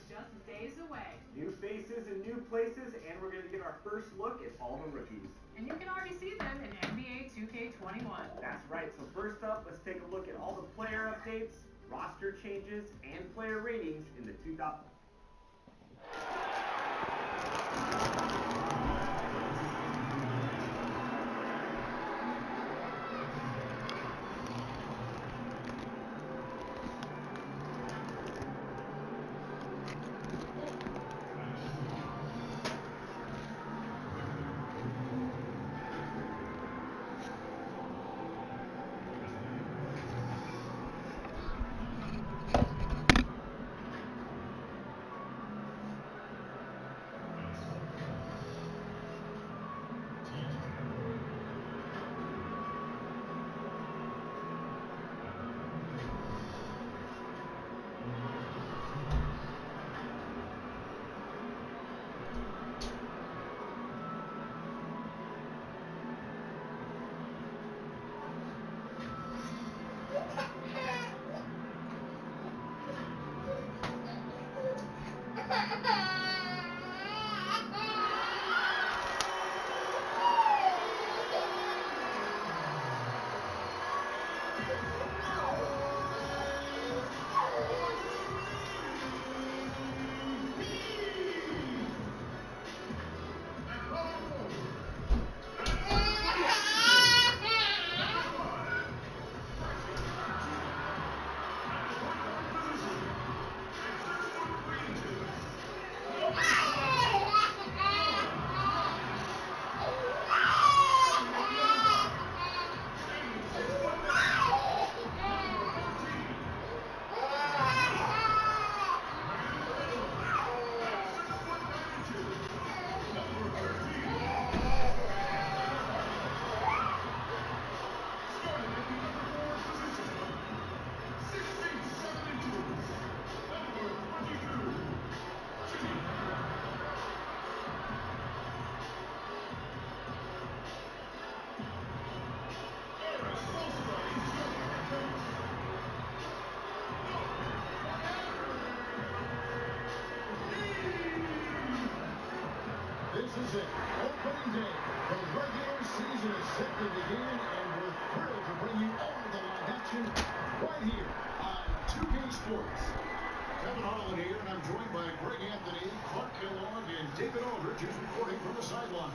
just days away. New faces in new places, and we're going to get our first look at all the rookies. And you can already see them in NBA2K21. That's right. So first up, let's take a look at all the player updates, roster changes, and player ratings in the 2000. This is it. Opening day. The regular season is set to begin, and we're thrilled to bring you all the live action right here on 2K Sports. Kevin Harlan here, and I'm joined by Greg Anthony, Clark Kellogg, and David Aldridge, who's reporting from the sideline.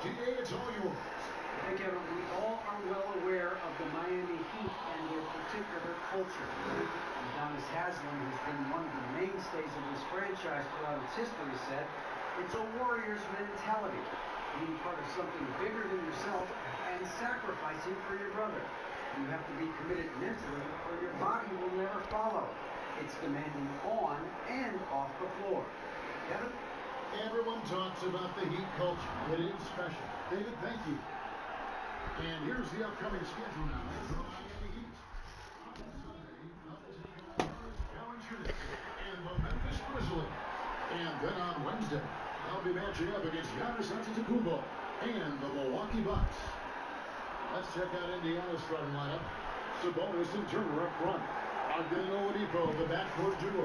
DA, it's all yours. Hey, Kevin, we all are well aware of the Miami Heat and their particular culture. Udonis Haslem has been one of the mainstays of this franchise throughout its history, said it's a warrior's mentality, being part of something bigger than yourself and sacrificing for your brother. You have to be committed mentally or your body will never follow. It's demanding on and off the floor. Kevin? Everyone talks about the Heat culture. It is special. David, thank you. And here's the upcoming schedule now for the Miami Heat. On Sunday, they'll take on Valanciunas and the Memphis Grizzlies. And then on Wednesday, they'll be matching up against Giannis Antetokounmpo and the Milwaukee Bucks. Let's check out Indiana's starting lineup. Sabonis and Turner up front. Ogden and Oladipo, the backcourt duo.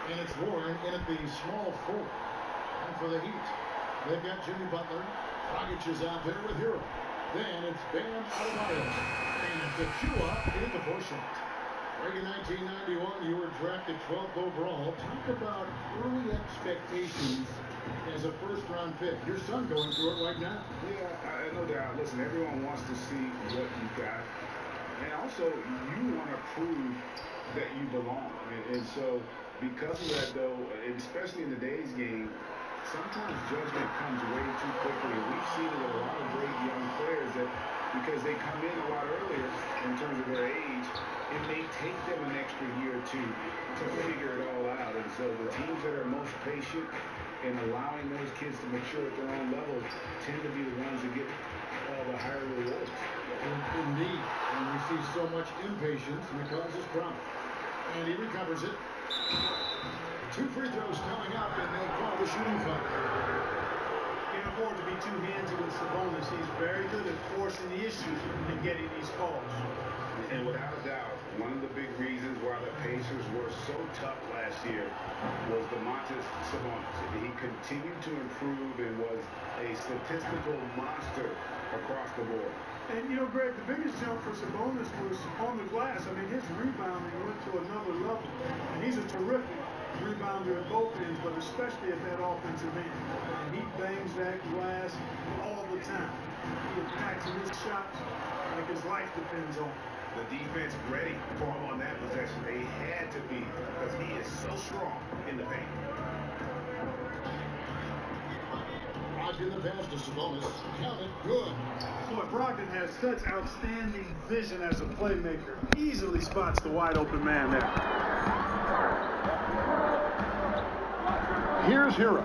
And it's Warren in at the small forward. And for the Heat, they've got Jimmy Butler. Dragic is out there with Hero. Then it's Bam Adebayo and Tua in the foresight. Back in 1991, you were drafted 12th overall. Talk about early expectations as a first-round pick. Your son going through it right now. Yeah, no doubt. Listen, everyone wants to see what you got. And also, you want to prove that you belong. And so, because of that, though, and especially in today's game, sometimes judgment comes way too quickly. We've seen it with a lot of great young players that because they come in a lot earlier in terms of their age, it may take them an extra year or two to figure it all out. And so the teams that are most patient in allowing those kids to mature at their own level tend to be the ones that get the higher rewards. Indeed. And we see so much impatience, and it causes problems. And he recovers it. 2 free throws coming up, and they call the shooting foul. Can't afford to be too handsy with Sabonis. He's very good at forcing the issue and getting these calls. And without a doubt, one of the big reasons why the Pacers were so tough last year was Domantas Sabonis. He continued to improve and was a statistical monster across the board. And, you know, Greg, the biggest jump for Sabonis was on the glass. I mean, his rebounding went to another level. And he's a terrific rebounder at both ends, but especially at that offensive end. And he bangs that glass all the time. He attacks his shots like his life depends on it. The defense ready for him on that possession. They had to be, because he is so strong in the paint. Brogdon the pass to Sabonis. Count it. Good. Boy, Brogdon has such outstanding vision as a playmaker. Easily spots the wide open man there. Here's Hero.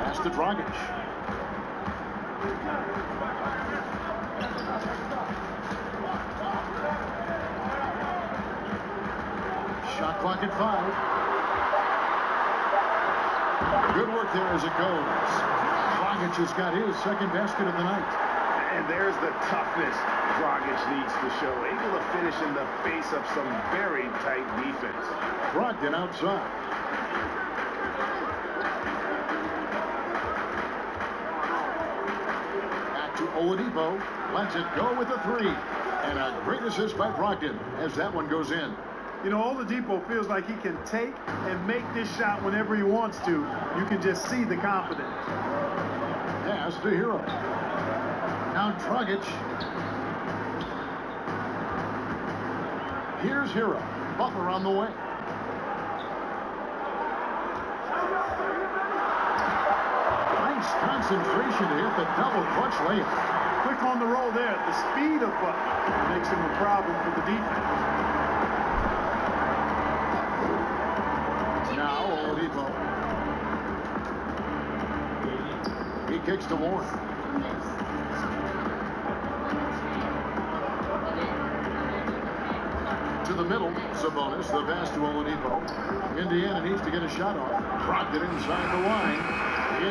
Pass to Dragic. Shot clock at 5. Good work there as it goes. Dragic has got his second basket of the night. And there's the toughness Dragic needs to show. Able to finish in the face of some very tight defense. Brogdon outside. Back to Oladipo. Lets it go with a 3. And a great assist by Brogdon as that one goes in. You know, Oladipo feels like he can take and make this shot whenever he wants to. You can just see the confidence. Pass to Hero. Now Dragic. Here's Hero. Butler on the way. Nice concentration to hit the double clutch layup. Quick on the roll there. The speed of Butler makes him a problem for the defense. Now Oladipo. He kicks to Warren. To the middle, Sabonis, the pass to Oladipo. Indiana needs to get a shot off. Brogdon inside the line.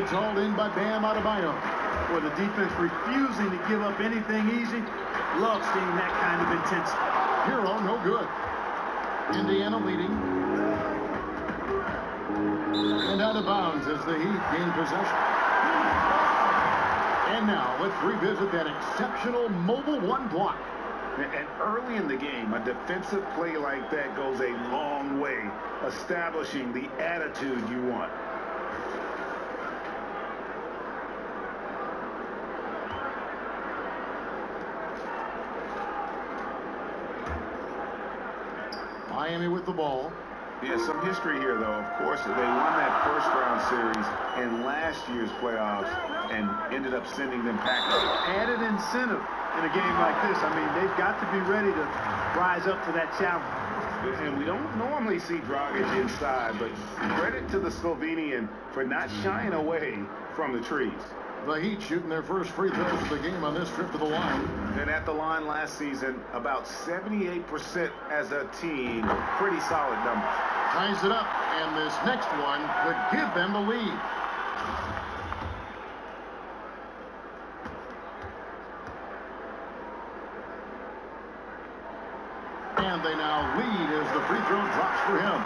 It's hauled in by Bam Adebayo. Boy, the defense refusing to give up anything easy. Love seeing that kind of intensity. Hero, no good. Indiana leading. And out of bounds as the Heat gain possession. And now let's revisit that exceptional mobile 1 block. And early in the game, a defensive play like that goes a long way, establishing the attitude you want. Miami with the ball. Yeah, some history here, though. Of course, they won that first-round series in last year's playoffs and ended up sending them packing. Added incentive in a game like this. I mean, they've got to be ready to rise up to that challenge. And we don't normally see Dragic inside, but credit to the Slovenian for not shying away from the trees. The Heat shooting their first free throws of the game on this trip to the line. And at the line last season, about 78% as a team. Pretty solid numbers. Ties it up, and this next one could give them the lead. And they now lead as the free throw drops for him.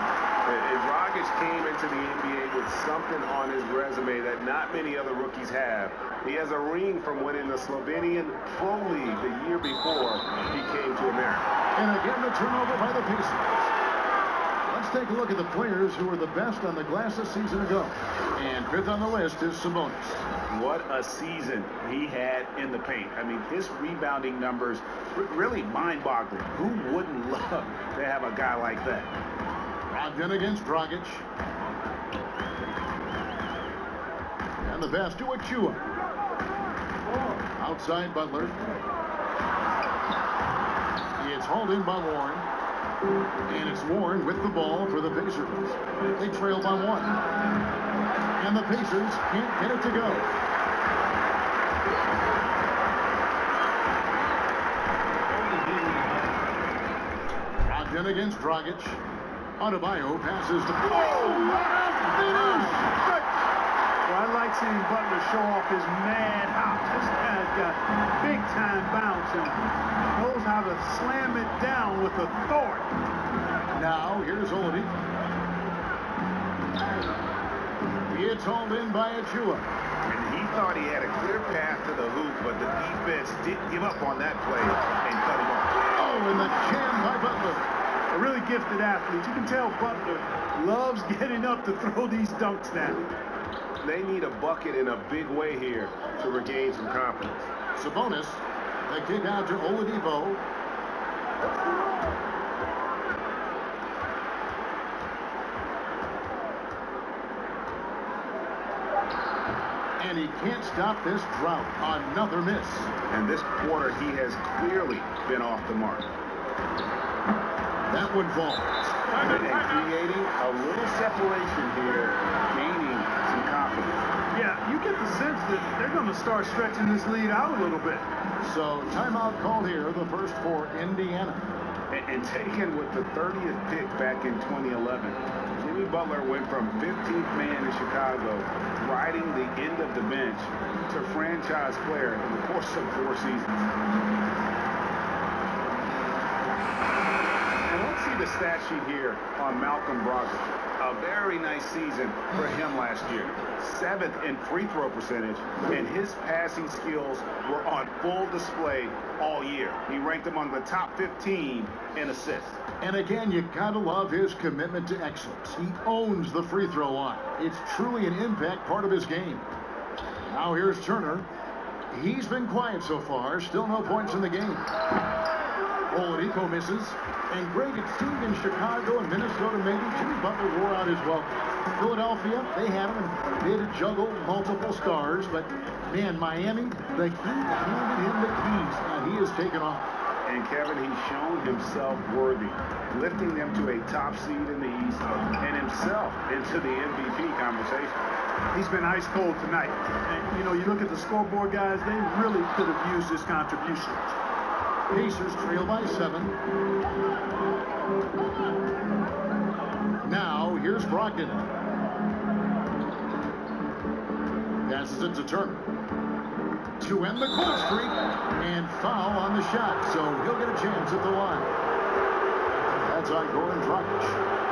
Dragic came into the NBA with something on his resume that not many other rookies have. He has a ring from winning the Slovenian Pro League the year before he came to America. And again, the turnover by the Pacers. Let's take a look at the players who were the best on the glass a season ago. And fifth on the list is Sabonis. What a season he had in the paint. I mean, his rebounding numbers really mind-boggling. Who wouldn't love to have a guy like that? Brogdon against Dragic. And the pass to Achua. Outside Butler. It's hauled in by Warren. And it's Warren with the ball for the Pacers. They trail by 1. And the Pacers can't get it to go. Brogdon against Dragic. Adebayo passes to... Whoa! Finish! Well, I like seeing Butler show off his mad hop. This guy's got big-time bounce in him. with authority. Now, here's Oladipo. It's hauled in by Achua. And he thought he had a clear path to the hoop, but the defense didn't give up on that play and cut him off. Oh, and the jam by Butler. A really gifted athlete. You can tell Butler loves getting up to throw these dunks down. They need a bucket in a big way here to regain some confidence. Sabonis, the kick out to Oladipo. And he can't stop this drought. Another miss. And this quarter, he has clearly been off the mark. That one falls. And creating a little separation here, gaining some confidence. Yeah, you get the sense that they're going to start stretching this lead out a little bit. So timeout called here, the first for Indiana. And taken with the 30th pick back in 2011, Jimmy Butler went from 15th man in Chicago, riding the end of the bench, to franchise player in the course of 4 seasons. And let's see the stat sheet here on Malcolm Brogdon. A very nice season for him last year. 7th in free throw percentage, and his passing skills were on full display all year. He ranked among the top 15 in assists. And again, you gotta love his commitment to excellence. He owns the free throw line. It's truly an impact part of his game. Now here's Turner. He's been quiet so far. Still no points in the game. Oladipo misses. And Greg, it seemed in Chicago and Minnesota maybe Jimmy Butler wore out his welcome. Philadelphia, they had him and they had to juggle multiple stars. But, man, Miami, the Heat handed him the keys, and he has taken off. And, Kevin, he's shown himself worthy, lifting them to a top seed in the East and himself into the MVP conversation. He's been ice cold tonight. And, you know, you look at the scoreboard, guys, they really could have used this contribution. Pacers trail by 7. Now, here's Brogdon. Passes it to Turner. To end the cold streak, and foul on the shot, so he'll get a chance at the line. That's on Goran Dragic.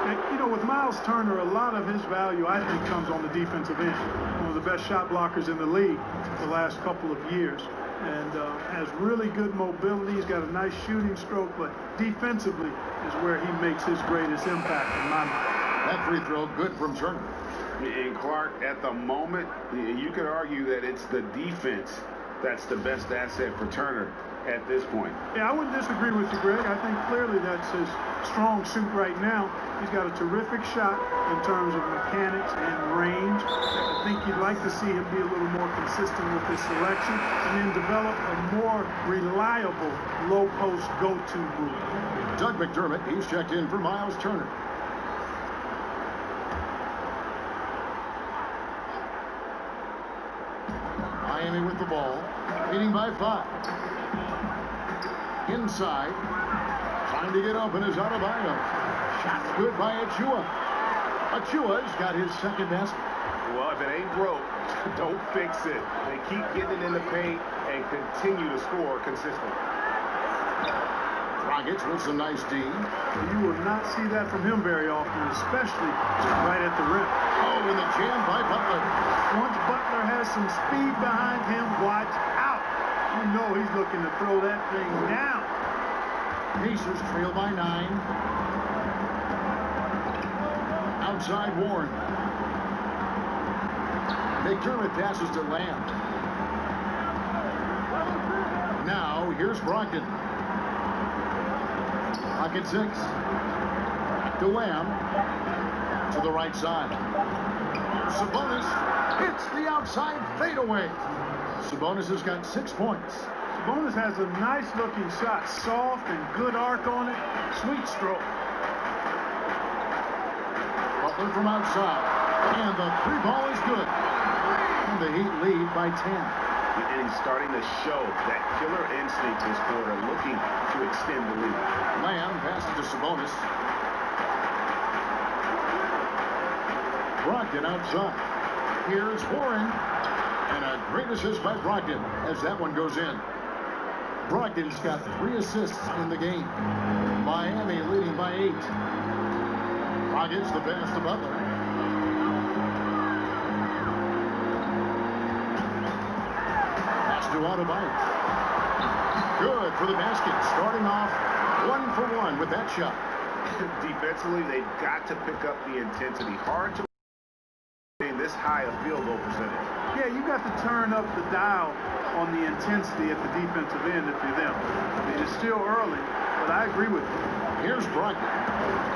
And, you know, with Miles Turner, a lot of his value, I think, comes on the defensive end. One of the best shot blockers in the league the last couple of years. And has really good mobility. He's got a nice shooting stroke, but defensively is where he makes his greatest impact in my mind. That free throw good from Turner. And Clark, at the moment, you could argue that it's the defense that's the best asset for Turner at this point. Yeah, I wouldn't disagree with you, Greg. I think clearly that's his strong suit right now. He's got a terrific shot in terms of mechanics and range. I think you'd like to see him be a little more consistent with his selection and then develop a more reliable low-post go-to move. Doug McDermott, he's checked in for Miles Turner. Miami with the ball, leading by 5. Inside, trying to get open is Adebayo. Shot's good by Achua. Achua's got his second basket. Well, if it ain't broke, don't fix it. They keep getting it in the paint and continue to score consistently. Dragic with some nice D. You will not see that from him very often, especially right at the rim. Oh, and the jam by Butler. Once Butler has some speed behind him, watch out. You know he's looking to throw that thing down. Pacers trail by 9. Outside Warren. McDermott passes to Lamb. Now, here's Brogdon. Pocket 6. Back to Lamb. To the right side. Sabonis hits the outside fadeaway. Sabonis has got 6 points. Sabonis has a nice looking shot. Soft and good arc on it. Sweet stroke. Butler from outside. And the 3-ball is good. And the Heat lead by 10. And he's starting to show that killer instinct this quarter, looking to extend the lead. Lamb passes to Sabonis. Brogdon outside. Here's Warren. And a great assist by Brogdon as that one goes in. Brogdon's got 3 assists in the game. Miami leading by 8. Rockets the pass to Butler. Pass to Adebayo. Good for the basket. Starting off 1 for 1 with that shot. Defensively, they've got to pick up the intensity. Hard to maintain this high a field goal percentage. Yeah, you got to turn up the dial on the intensity at the defensive end if you're them. I mean, it's still early, but I agree with you. Here's Brogdon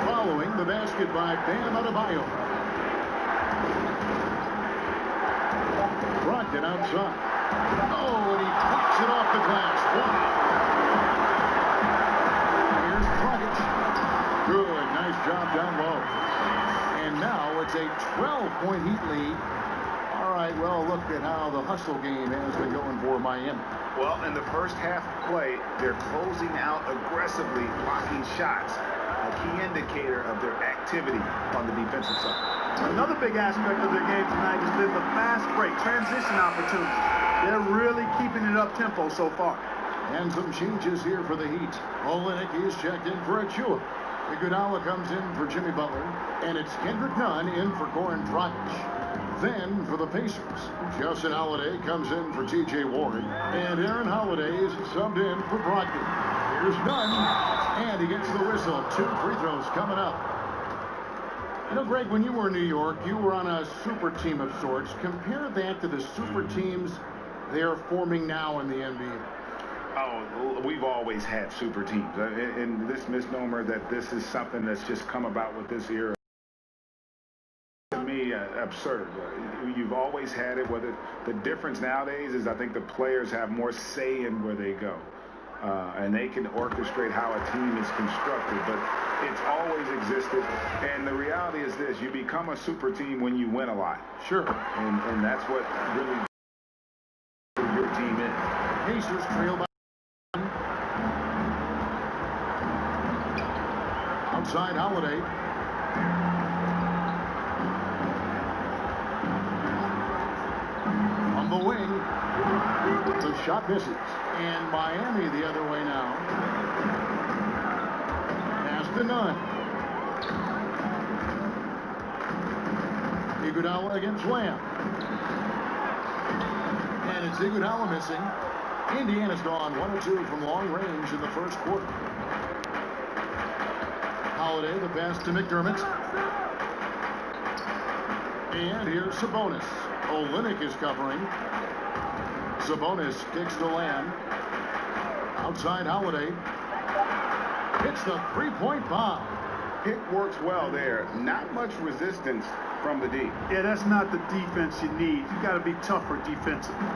following the basket by Bam Adebayo. Brogdon outside. Oh, and he pops it off the glass. Wow. Here's Brogdon. Good, nice job down low. And now it's a 12-point Heat lead. All right, well, look at how the hustle game has been going for Miami. Well, in the first half of play, they're closing out aggressively, blocking shots, a key indicator of their activity on the defensive side. Another big aspect of their game tonight has been the fast break, transition opportunities. They're really keeping it up tempo so far. And some changes here for the Heat. Olenek is checked in for Achua. Iguodala comes in for Jimmy Butler. And it's Kendrick Nunn in for Goran Dragic. Then for the Pacers, Justin Holiday comes in for T.J. Warren. And Aaron Holiday is subbed in for Brogdon. Here's Nunn. And he gets the whistle. 2 free throws coming up. You know, Greg, when you were in New York, you were on a super team of sorts. Compare that to the super teams they're forming now in the NBA. Oh, we've always had super teams. And this misnomer that this is something that's just come about with this era, to me, absurd. You've always had it. Whether the difference nowadays is I think the players have more say in where they go. And they can orchestrate how a team is constructed. But it's always existed. And the reality is this. You become a super team when you win a lot. Sure. And that's what really your team is. Pacers trail by. Outside Holiday. On the wing. The shot misses. And Miami the other way now. Pass to Nunn. Iguodala against Lamb. And it's Iguodala missing. Indiana's gone 1 of 2 from long range in the first quarter. Holiday, the pass to McDermott. And here's Sabonis. Olenek is covering. Sabonis kicks to Lamb. Outside Holiday. Hits the 3-point bomb. Pick works well there. Not much resistance from the D. Yeah, that's not the defense you need. You got to be tougher defensively.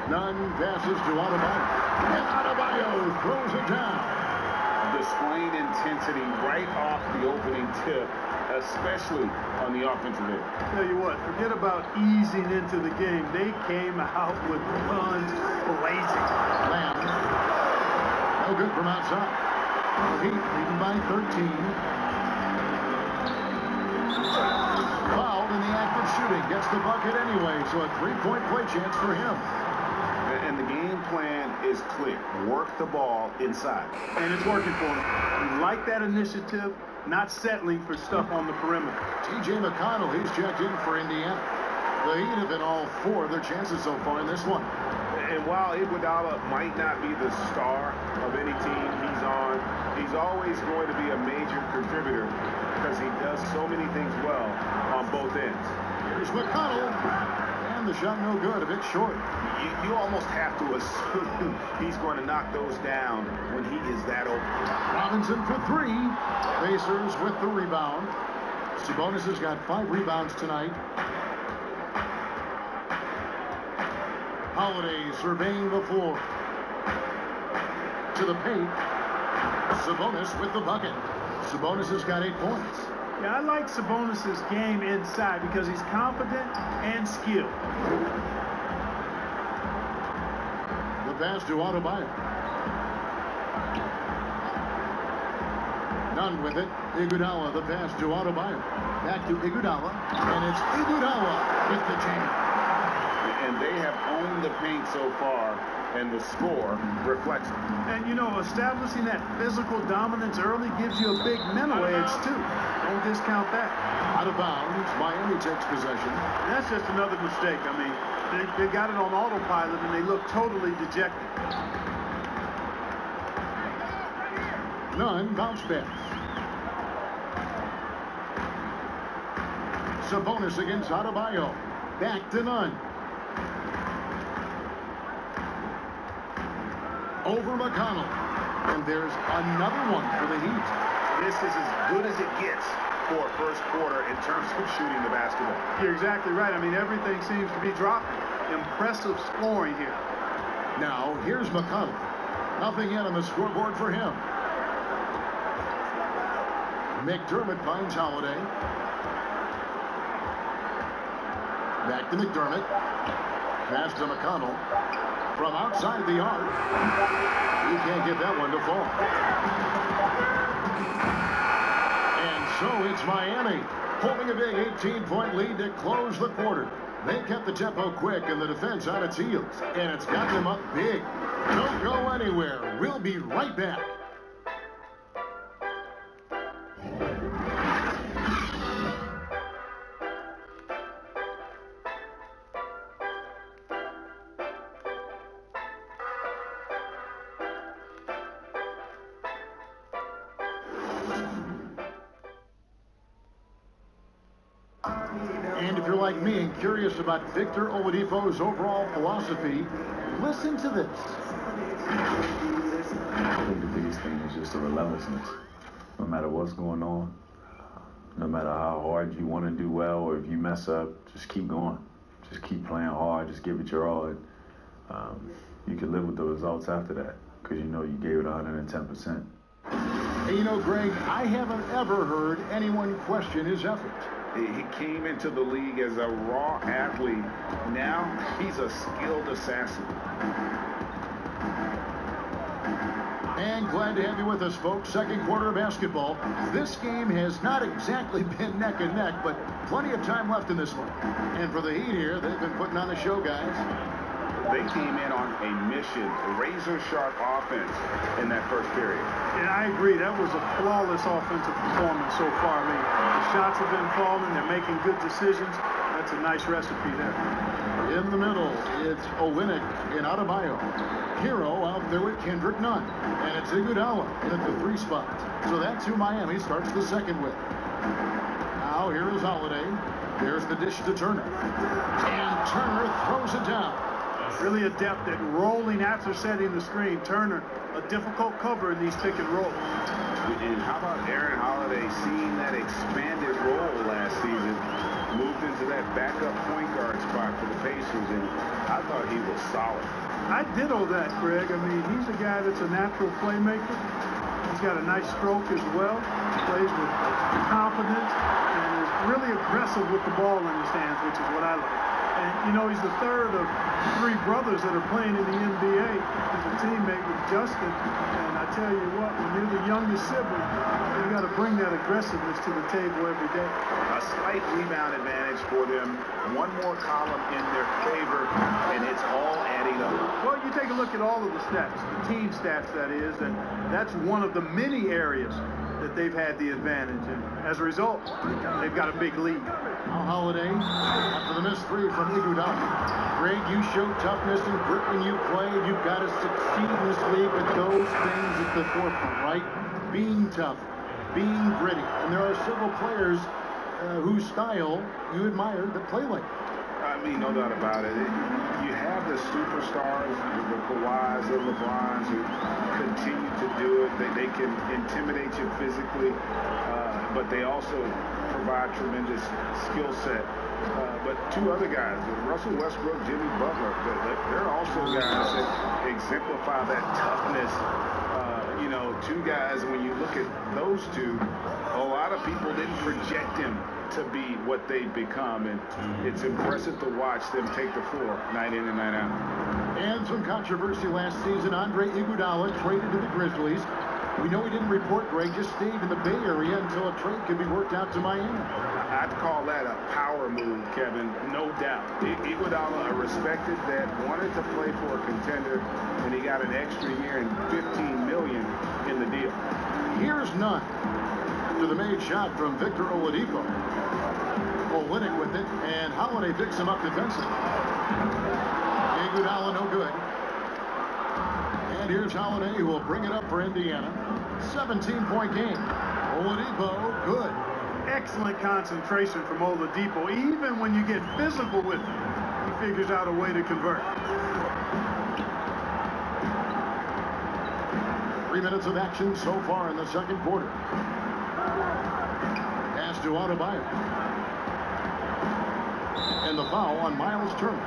Nunn passes to Adebayo. And Adebayo throws it down. Displaying intensity right off the opening tip, especially on the offensive end. Tell you what, forget about easing into the game. They came out with guns blazing. Lamb. No good from outside. Heat leading by 13. Fouled in the act of shooting. Gets the bucket anyway, so a 3-point play chance for him. And the game plan is clear. Work the ball inside. And it's working for him. We like that initiative, not settling for stuff on the perimeter. T.J. McConnell, he's checked in for Indiana. The Heat have been all 4 of their chances so far in this one. And while Iguodala might not be the star of any team he's on, he's always going to be a major contributor because he does so many things well on both ends. Here's McConnell. And the shot no good, a bit short. You almost have to assume he's going to knock those down when he is that open. Robinson for 3. Pacers with the rebound. Sabonis has got 5 rebounds tonight. Holiday surveying the floor. To the paint. Sabonis with the bucket. Sabonis has got 8 points. Yeah, I like Sabonis' game inside because he's confident and skilled. The pass to Adebayo. Nunn with it. Iguodala, the pass to Adebayo. Back to Iguodala. And it's Iguodala with the jam. And they have owned the paint so far, and the score reflects it. And, you know, establishing that physical dominance early gives you a big mental edge, too. Don't discount that. Out of bounds, Miami takes possession. That's just another mistake. I mean, they got it on autopilot, and they look totally dejected. None, bounce pass. Sabonis against Adebayo. Back to Nunn. Over McConnell. And there's another one for the Heat. This is as good as it gets for first quarter in terms of shooting the basketball. You're exactly right. I mean, everything seems to be dropping. Impressive scoring here. Now, here's McConnell. Nothing yet on the scoreboard for him. McDermott finds Holiday. Back to McDermott. Pass to McConnell. From outside the arc. He can't get that one to fall. And so it's Miami holding a big 18-point lead to close the quarter. They kept the tempo quick and the defense on its heels. And it's got them up big. Don't go anywhere. We'll be right back. And if you're like me and curious about Victor Oladipo's overall philosophy, listen to this. I think the biggest thing is just the relentlessness. No matter what's going on, no matter how hard you want to do well, or if you mess up, just keep going. Just keep playing hard. Just give it your all. And, you can live with the results after that because you know you gave it 110%. Hey, you know, Greg, I haven't ever heard anyone question his effort. He came into the league as a raw athlete. Now he's a skilled assassin. And glad to have you with us, folks. Second quarter of basketball. This game has not exactly been neck and neck, but plenty of time left in this one. And for the Heat here, they've been putting on the show, guys. They came in on a mission, razor-sharp offense in that first period. And I agree, that was a flawless offensive performance so far. I mean, the shots have been falling, they're making good decisions. That's a nice recipe there. In the middle, it's Olynyk and Adebayo. Hero out there with Kendrick Nunn. And it's Iguodala in at the 3 spot. So that's who Miami starts the second with. Now here is Holiday. There's the dish to Turner. And Turner throws it down. Really adept at rolling after setting the screen. Turner, a difficult cover in these pick and rolls. And how about Aaron Holiday seeing that expanded role last season? Moved into that backup point guard spot for the Pacers, and I thought he was solid. I ditto that, Craig. I mean, he's a guy that's a natural playmaker. He's got a nice stroke as well. Plays with confidence and is really aggressive with the ball in his hands, which is what I like. And, you know, he's the third of 3 brothers that are playing in the NBA. He's a teammate with Justin. And I tell you what, when you're the youngest sibling, you got to bring that aggressiveness to the table every day. A slight rebound advantage for them. One more column in their favor, and it's all adding up. Well, you take a look at all of the stats, the team stats, that is, and that's one of the many areas that they've had the advantage. And as a result, they've got a big lead. Now Holiday, after the missed 3 from Iguodala. Greg, you show toughness and grit when you play. You've got to succeed in this league with those things at the forefront, right? Being tough, being gritty. And there are several players whose style you admire that play like that. I mean, no doubt about it. You have the superstars, the Kawhis, the LeBrons, who continue to do it. They can intimidate you physically, but they also provide tremendous skill set. But 2 other guys, Russell Westbrook, Jimmy Butler, they're also guys that exemplify that toughness. You know, 2 guys, when you look at those 2, a lot of people didn't project them to be what they've become, and it's impressive to watch them take the floor night in and night out. And some controversy last season. Andre Iguodala traded to the Grizzlies. We know he didn't report, Greg, just stayed in the Bay Area until a trade could be worked out to Miami. I'd call that a power move, Kevin, no doubt. Iguodala, a respected vet, wanted to play for a contender, and he got an extra year and $15 million in the deal. Here's none. After the made shot from Victor Oladipo. Olynyk with it, and Holiday picks him up defensively. Iguodala no good. And here's Holiday, who will bring it up for Indiana. 17-point game. Oladipo, good. Excellent concentration from Oladipo. Even when you get physical with him, he figures out a way to convert. 3 minutes of action so far in the second quarter. Pass to Adebayo. And the foul on Miles Turner.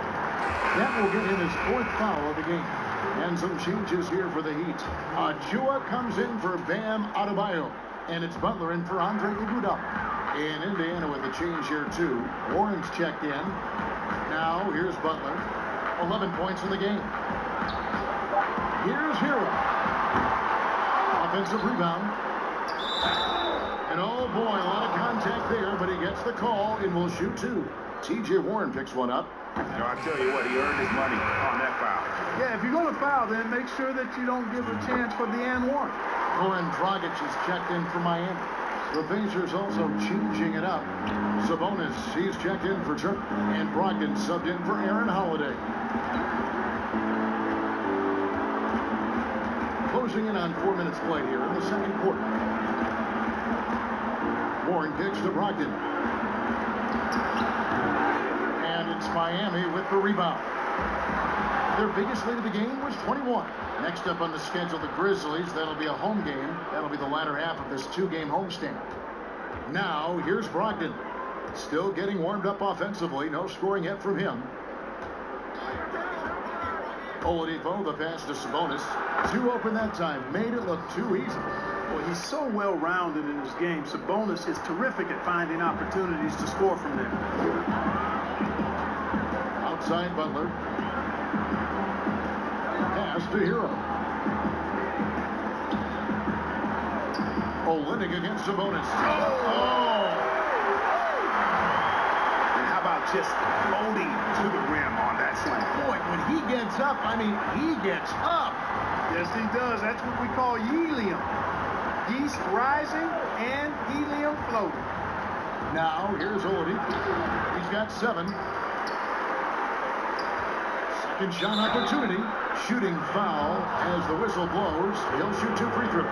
That will get him his 4th foul of the game. And some changes here for the Heat. Achua comes in for Bam Adebayo. And it's Butler in for Andre Iguodala. In Indiana with a change here too. Warren's checked in. Now here's Butler. 11 points in the game. Here's Hero. Offensive rebound. And oh boy, a lot of contact there, but he gets the call and will shoot 2. T.J. Warren picks one up. I'll tell you what, he earned his money on that foul. Yeah, if you're going to foul, then make sure that you don't give a chance for De'Aaron Warren. Goran Dragic is checked in for Miami. The Pacers also changing it up. Sabonis, he's checked in for Turner. And Brogdon subbed in for Aaron Holiday. Closing in on 4 minutes played here in the second quarter. Warren kicks to Brogdon. And it's Miami with the rebound. Their biggest lead of the game was 21. Next up on the schedule, the Grizzlies. That'll be a home game. That'll be the latter half of this 2-game homestand. Now, here's Brogdon. Still getting warmed up offensively. No scoring yet from him. Oladipo, the pass to Sabonis. 2 open that time. Made it look too easy. Well, he's so well-rounded in his game. Sabonis is terrific at finding opportunities to score from there. Outside Butler. Pass to Hero. Olynyk against Sabonis. Oh! And how about just floating to the rim on that slam? Boy, when he gets up, I mean, he gets up. Yes, he does. That's what we call helium. Yeast rising and helium floating. Now, here's Oladipo. He's got 7. Second shot opportunity. Shooting foul as the whistle blows. He'll shoot 2 free throws.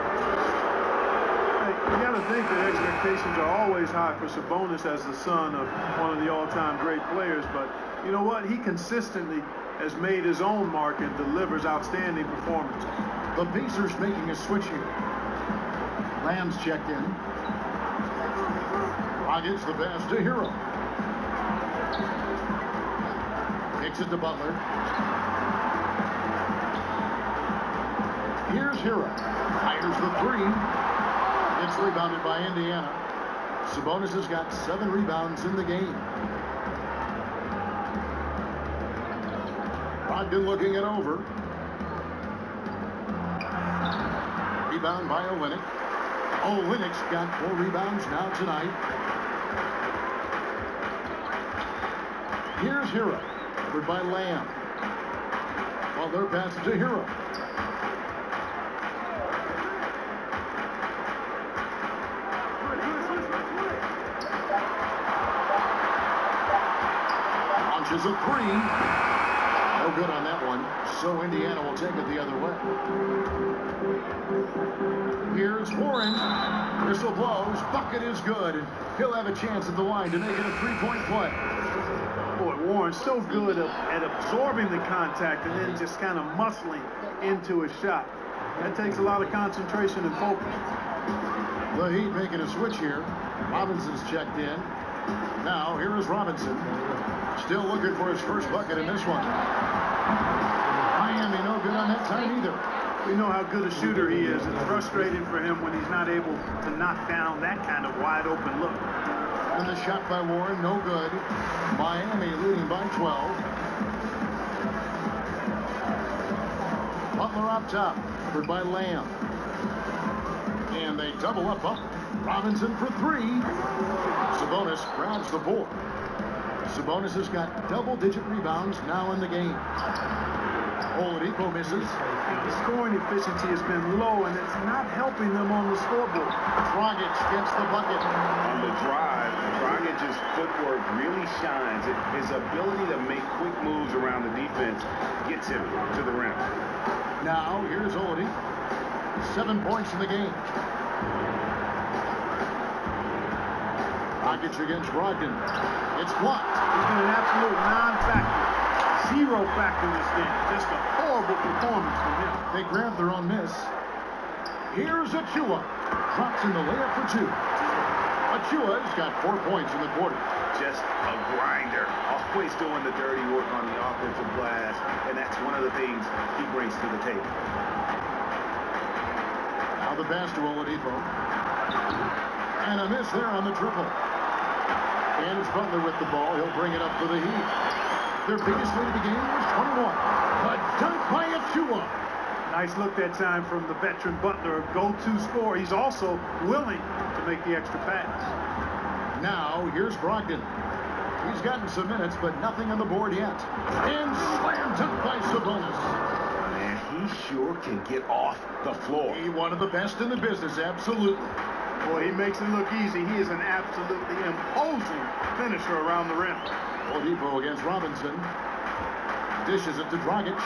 Hey, you got to think that expectations are always high for Sabonis as the son of one of the all-time great players. But you know what? He consistently has made his own mark and delivers outstanding performances. The Pacers making a switch here. Lamb's checked in. Rockets the pass to Hero. Kicks it to Butler. Here's Hero. Fires the 3. It's rebounded by Indiana. Sabonis has got 7 rebounds in the game. Brogdon looking it over. Rebound by Olynyk. Olynyk's got 4 rebounds now tonight. Here's Hero. Covered by Lamb. Butler passes to Hero. Launches a 3. No good on that one. So Indiana will take it the other way. Here's Warren. Whistle blows. Bucket is good. He'll have a chance at the line to make it a 3-point play. Boy, Warren's so good at absorbing the contact and then just kind of muscling into his shot. That takes a lot of concentration and focus. The Heat making a switch here. Robinson's checked in. Now, here is Robinson. Still looking for his first bucket in this one. Miami no good on that time either. We know how good a shooter he is. It's frustrating for him when he's not able to knock down that kind of wide open look. And the shot by Warren, no good. Miami leading by 12. Butler up top, covered by Lamb. And they double up. Robinson for three. Sabonis grabs the board. Sabonis has got double-digit rebounds now in the game. Oladipo misses. The scoring efficiency has been low, and it's not helping them on the scoreboard. Dragic gets the bucket. On the drive, Dragic's footwork really shines. His ability to make quick moves around the defense gets him to the rim. Now, here's Oladipo. 7 points in the game. Dragic against Brogdon. It's blocked. He's been an absolute non-factor. Zero factor in this game. Just a horrible performance from him. They grab their own miss. Here's Achua. Drops in the layup for two. Achua's got 4 points in the quarter. Just a grinder. Always doing the dirty work on the offensive glass. And that's one of the things he brings to the table. Now the pass to Oladipo. And a miss there on the triple. And it's Butler with the ball. He'll bring it up for the Heat. Their biggest lead of the game was 21. A dunk by Achua. Nice look that time from the veteran Butler, a go-to scorer. He's also willing to make the extra pass. Now, here's Brogdon. He's gotten some minutes, but nothing on the board yet. And slam dunk by Sabonis. Man, he sure can get off the floor. He one of the best in the business, absolutely. Boy, he makes it look easy. He is an absolutely imposing finisher around the rim. Oladipo against Robinson. Dishes it to Dragic.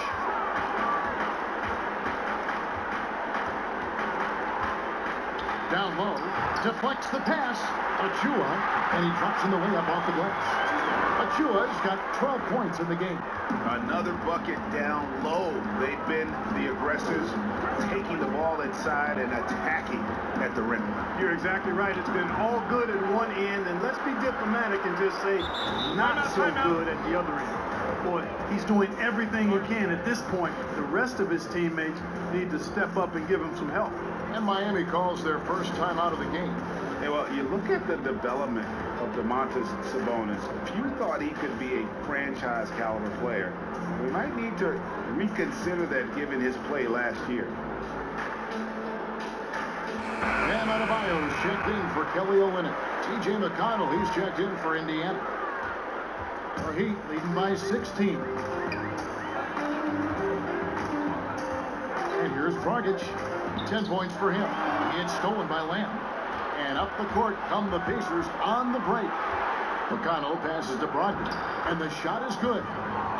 Down low. Deflects the pass. Achua. And he drops in the layup off the glass. Achua's got 12 points in the game. Another bucket down low. They've been the aggressors, taking the ball inside and attacking at the rim. You're exactly right. It's been all good at one end, and let's be diplomatic and just say not so good at the other end. Boy, he's doing everything he can at this point. The rest of his teammates need to step up and give him some help. And Miami calls their first time out of the game. Hey, well, you look at the development of Domantas Sabonis. If you thought he could be a franchise caliber player, we might need to reconsider that given his play last year. Bam Adebayo's checked in for Kelly Olynyk. T.J. McConnell, he's checked in for Indiana. The Heat leading by 16. And here's Dragic. 10 points for him. It's stolen by Lamb. And up the court come the Pacers on the break. McConnell passes to Brogdon. And the shot is good.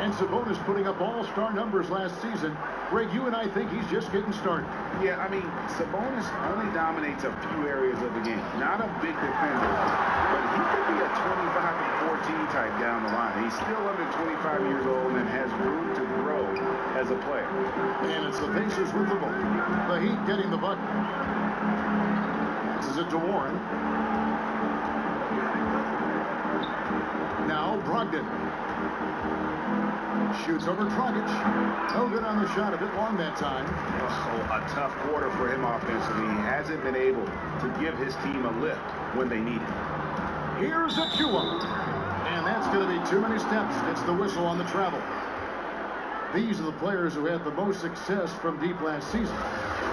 And Sabonis putting up all-star numbers last season. Greg, you and I think he's just getting started. Yeah, I mean, Sabonis only dominates a few areas of the game. Not a big defender, but he could be a 25-14 type down the line. He's still under 25 years old and has room to grow as a player. And it's the Pacers with the ball. The Heat getting the bucket. This is it to Warren. Now Brogdon. Shoots over Dragic. No good on the shot, a bit long that time. Oh, a tough quarter for him offensively. He hasn't been able to give his team a lift when they need it. Here's Achua. And that's going to be too many steps. It's the whistle on the travel. These are the players who had the most success from deep last season.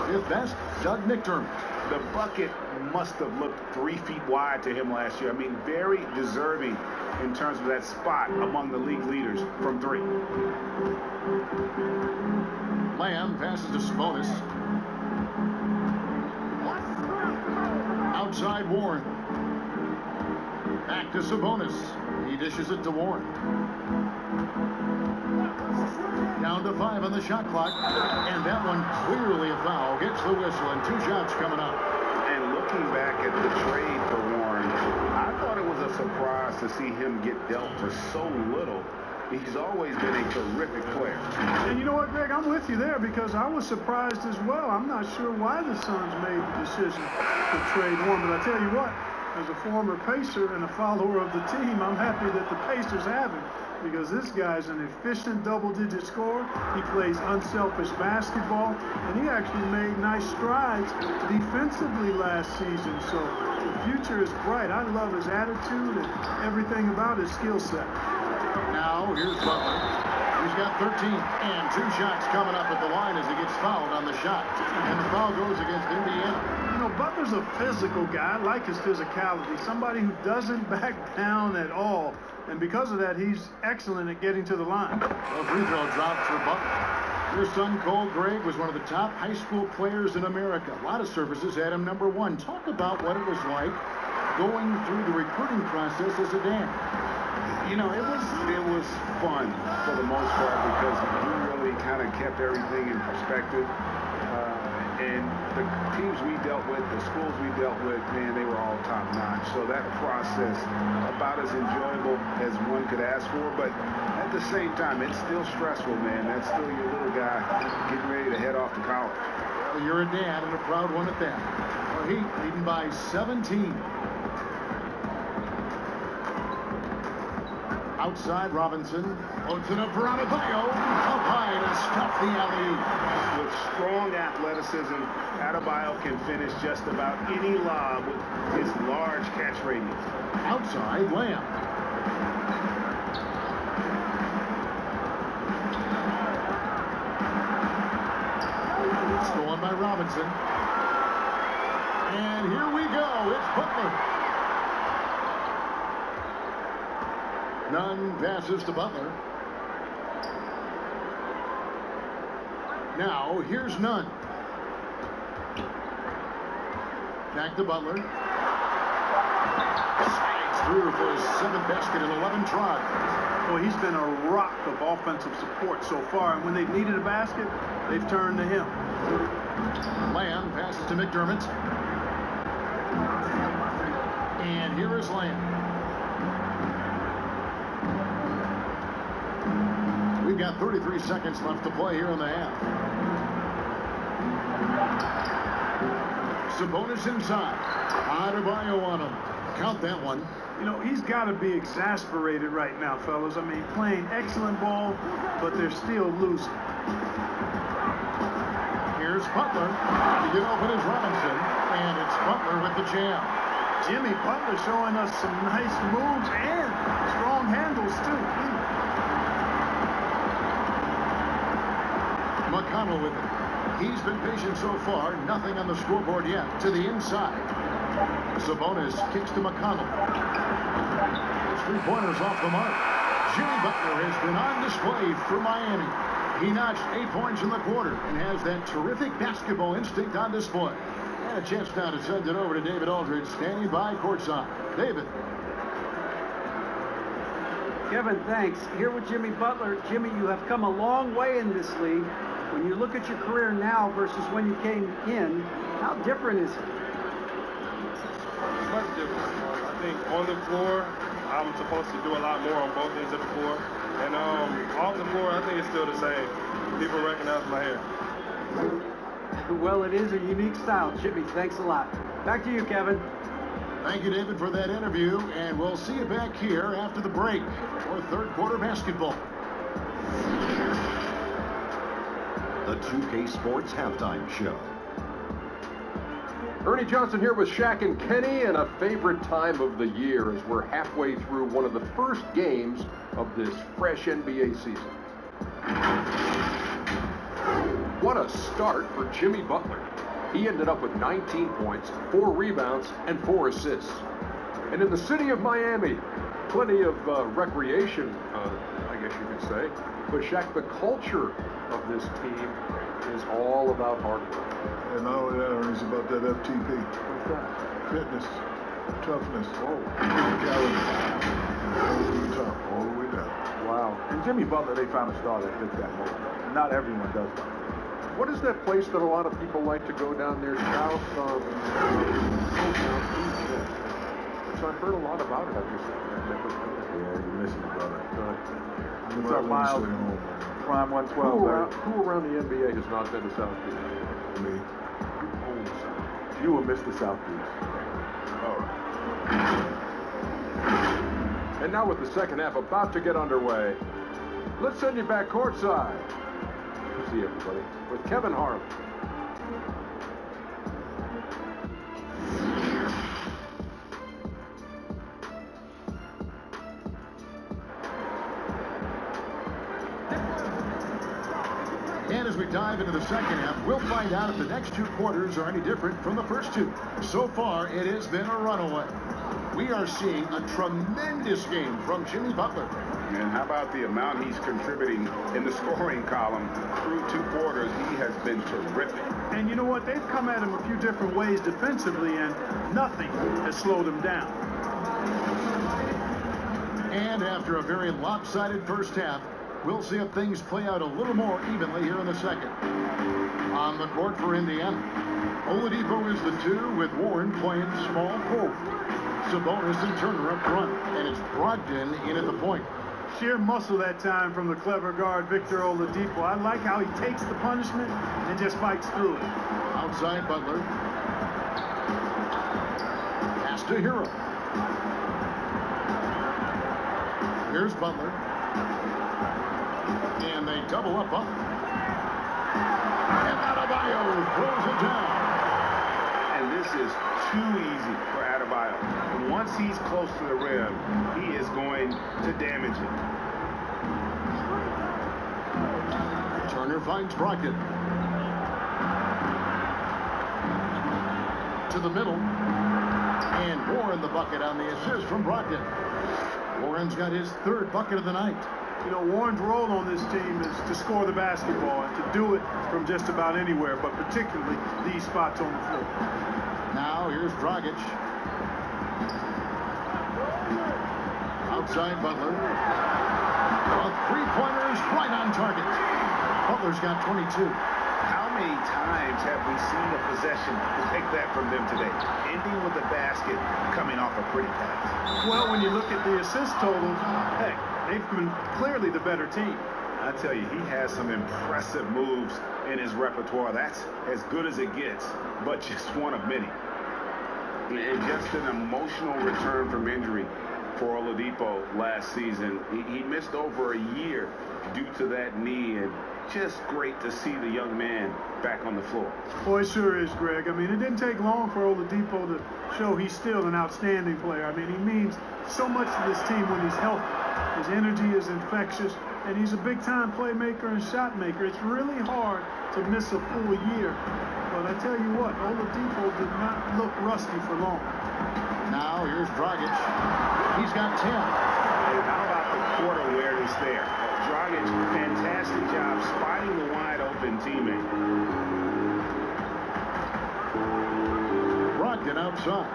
Fifth best, Doug McDermott. The bucket must have looked 3 feet wide to him last year. I mean, very deserving in terms of that spot among the league leaders from 3. Lamb passes to Sabonis. Outside Warren. Back to Sabonis. He dishes it to Warren. Down to 5 on the shot clock. And that one clearly a foul. Gets the whistle and 2 shots coming up. And looking back at the trade for Warren, I thought it was a surprise to see him get dealt for so little. He's always been a terrific player. And you know what, Greg? I'm with you there because I was surprised as well. I'm not sure why the Suns made the decision to trade Warren, but I tell you what, as a former Pacer and a follower of the team, I'm happy that the Pacers have him because this guy's an efficient double-digit scorer. He plays unselfish basketball, and he actually made nice strides defensively last season. So the future is bright. I love his attitude and everything about his skill set. Now, here's Butler. He He's got 13. And 2 shots coming up at the line as he gets fouled on the shot. And the foul goes against Indiana. You know, Butler's a physical guy. I like his physicality. Somebody who doesn't back down at all. And because of that, he's excellent at getting to the line. A free throw dropped for Butler. Your son, Cole Gregg, was one of the top high school players in America. A lot of services had him #1. Talk about what it was like going through the recruiting process as a dad. You know, it was fun for the most part because he really kind of kept everything in perspective. And the teams we dealt with, the schools we dealt with, man, they were all top-notch. So that process, about as enjoyable as one could ask for. But at the same time, it's still stressful, man. That's still your little guy getting ready to head off to college. Well, you're a dad and a proud one at that. Well, Heat leading by 17. Outside, Robinson. Loads it up for Adebayo. Up high to stop the alley. With strong athleticism, Adebayo can finish just about any lob with his large catch radius. Outside, Lamb. Stolen by Robinson. And here we go. It's Butler. Nunn passes to Butler. Now, here's Nunn. Back to Butler. Slides through for his 7th basket in 11 tries. Well, he's been a rock of offensive support so far, and when they've needed a basket, they've turned to him. Lamb passes to McDermott. And here is Lamb. We've got 33 seconds left to play here in the half. Sabonis inside. Adebayo on him. Count that one. You know, he's got to be exasperated right now, fellas. I mean, playing excellent ball, but they're still losing. Here's Butler. To get open is Robinson. And it's Butler with the jam. Jimmy Butler showing us some nice moves and strong handles, too. McConnell with it. He's been patient so far. Nothing on the scoreboard yet. To the inside. Sabonis kicks to McConnell. His 3-pointers off the mark. Jimmy Butler has been on display for Miami. He notched 8 points in the quarter and has that terrific basketball instinct on display. And a chance now to send it over to David Aldridge, standing by courtside. David. Kevin, thanks. Here with Jimmy Butler. Jimmy, you have come a long way in this league. When you look at your career now versus when you came in, how different is it? Much different. I think on the floor, I'm supposed to do a lot more on both ends of the floor. And off the floor, I think it's still the same. People recognize my hair. Well, it is a unique style. Jimmy, thanks a lot. Back to you, Kevin. Thank you, David, for that interview. And we'll see you back here after the break for third quarter basketball. The 2K Sports Halftime Show. Ernie Johnson here with Shaq and Kenny, and a favorite time of the year as we're halfway through one of the first games of this fresh NBA season. What a start for Jimmy Butler. He ended up with 19 points, 4 rebounds, and 4 assists. And in the city of Miami, plenty of recreation, I guess you could say. But Shaq, the culture of this team is all about hard work. And not only that, Ernie, it's about that FTP. What's that? Fitness, toughness, physicality. Tough all the way down. Wow. And Jimmy Butler, they found a star that fits that mold. Not everyone does that. What is that place that a lot of people like to go down there south of so I've heard a lot about it. I've just never been there. Yeah, you're missing it, brother. What's up, Miles? Prime 112. Who around the NBA has not been to South Beach? Me. You own South Beach. You will miss the South Beach. All right. And now with the second half about to get underway, let's send you back courtside. See everybody with Kevin Harlan. dive into the second half. We'll find out if the next two quarters are any different from the first two. So far, it has been a runaway. We are seeing a tremendous game from Jimmy Butler. And how about the amount he's contributing in the scoring column through two quarters? He has been terrific. And you know what? They've come at him a few different ways defensively, and nothing has slowed him down. And after a very lopsided first half, we'll see if things play out a little more evenly here in the second. On the court for Indiana, Oladipo is the 2 with Warren playing small forward. Sabonis and Turner up front, and it's Brogdon in at the point. Sheer muscle that time from the clever guard Victor Oladipo. I like how he takes the punishment and just fights through it. Outside Butler. Pass to Hero. Here's Butler. And they double up Butler. And Adebayo throws it down. And this is too easy for Adebayo. Once he's close to the rim, he is going to damage it. Turner finds Brogdon. To the middle. And Warren the bucket on the assist from Brogdon. Warren's got his third bucket of the night. You know, Warren's role on this team is to score the basketball and to do it from just about anywhere, but particularly these spots on the floor. Now here's Dragic. Outside Butler. A three-pointer is right on target. Butler's got 22. How many times have we seen a possession like that from them today? Ending with a basket, coming off a pretty pass. Well, when you look at the assist totals, heck, they've been clearly the better team. I tell you, he has some impressive moves in his repertoire. That's as good as it gets, but just one of many. And just an emotional return from injury for Oladipo last season. He missed over a year due to that knee, and just great to see the young man back on the floor. Boy, it sure is, Greg. I mean, it didn't take long for Oladipo to show he's still an outstanding player. I mean, he means so much to this team when he's healthy. His energy is infectious, and he's a big-time playmaker and shot maker. It's really hard to miss a full year. But I tell you what, Oladipo did not look rusty for long. Now here's Dragic. He's got 10. And how about the court awareness there? Dragic, fantastic job spotting the wide-open teammate. Brogdon outside.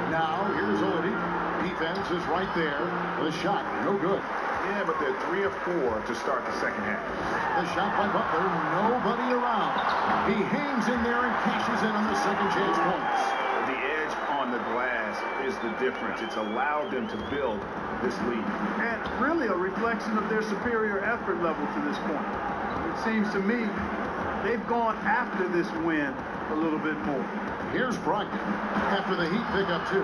Now here's Oladipo. Defense is right there. The shot, no good. Yeah, but they're 3 of 4 to start the second half. The shot by Butler, nobody around. He hangs in there and cashes in on the second chance points. The edge on the glass is the difference. It's allowed them to build this lead. And really a reflection of their superior effort level to this point. It seems to me they've gone after this win a little bit more. Here's Brogdon after the Heat pick up 2. You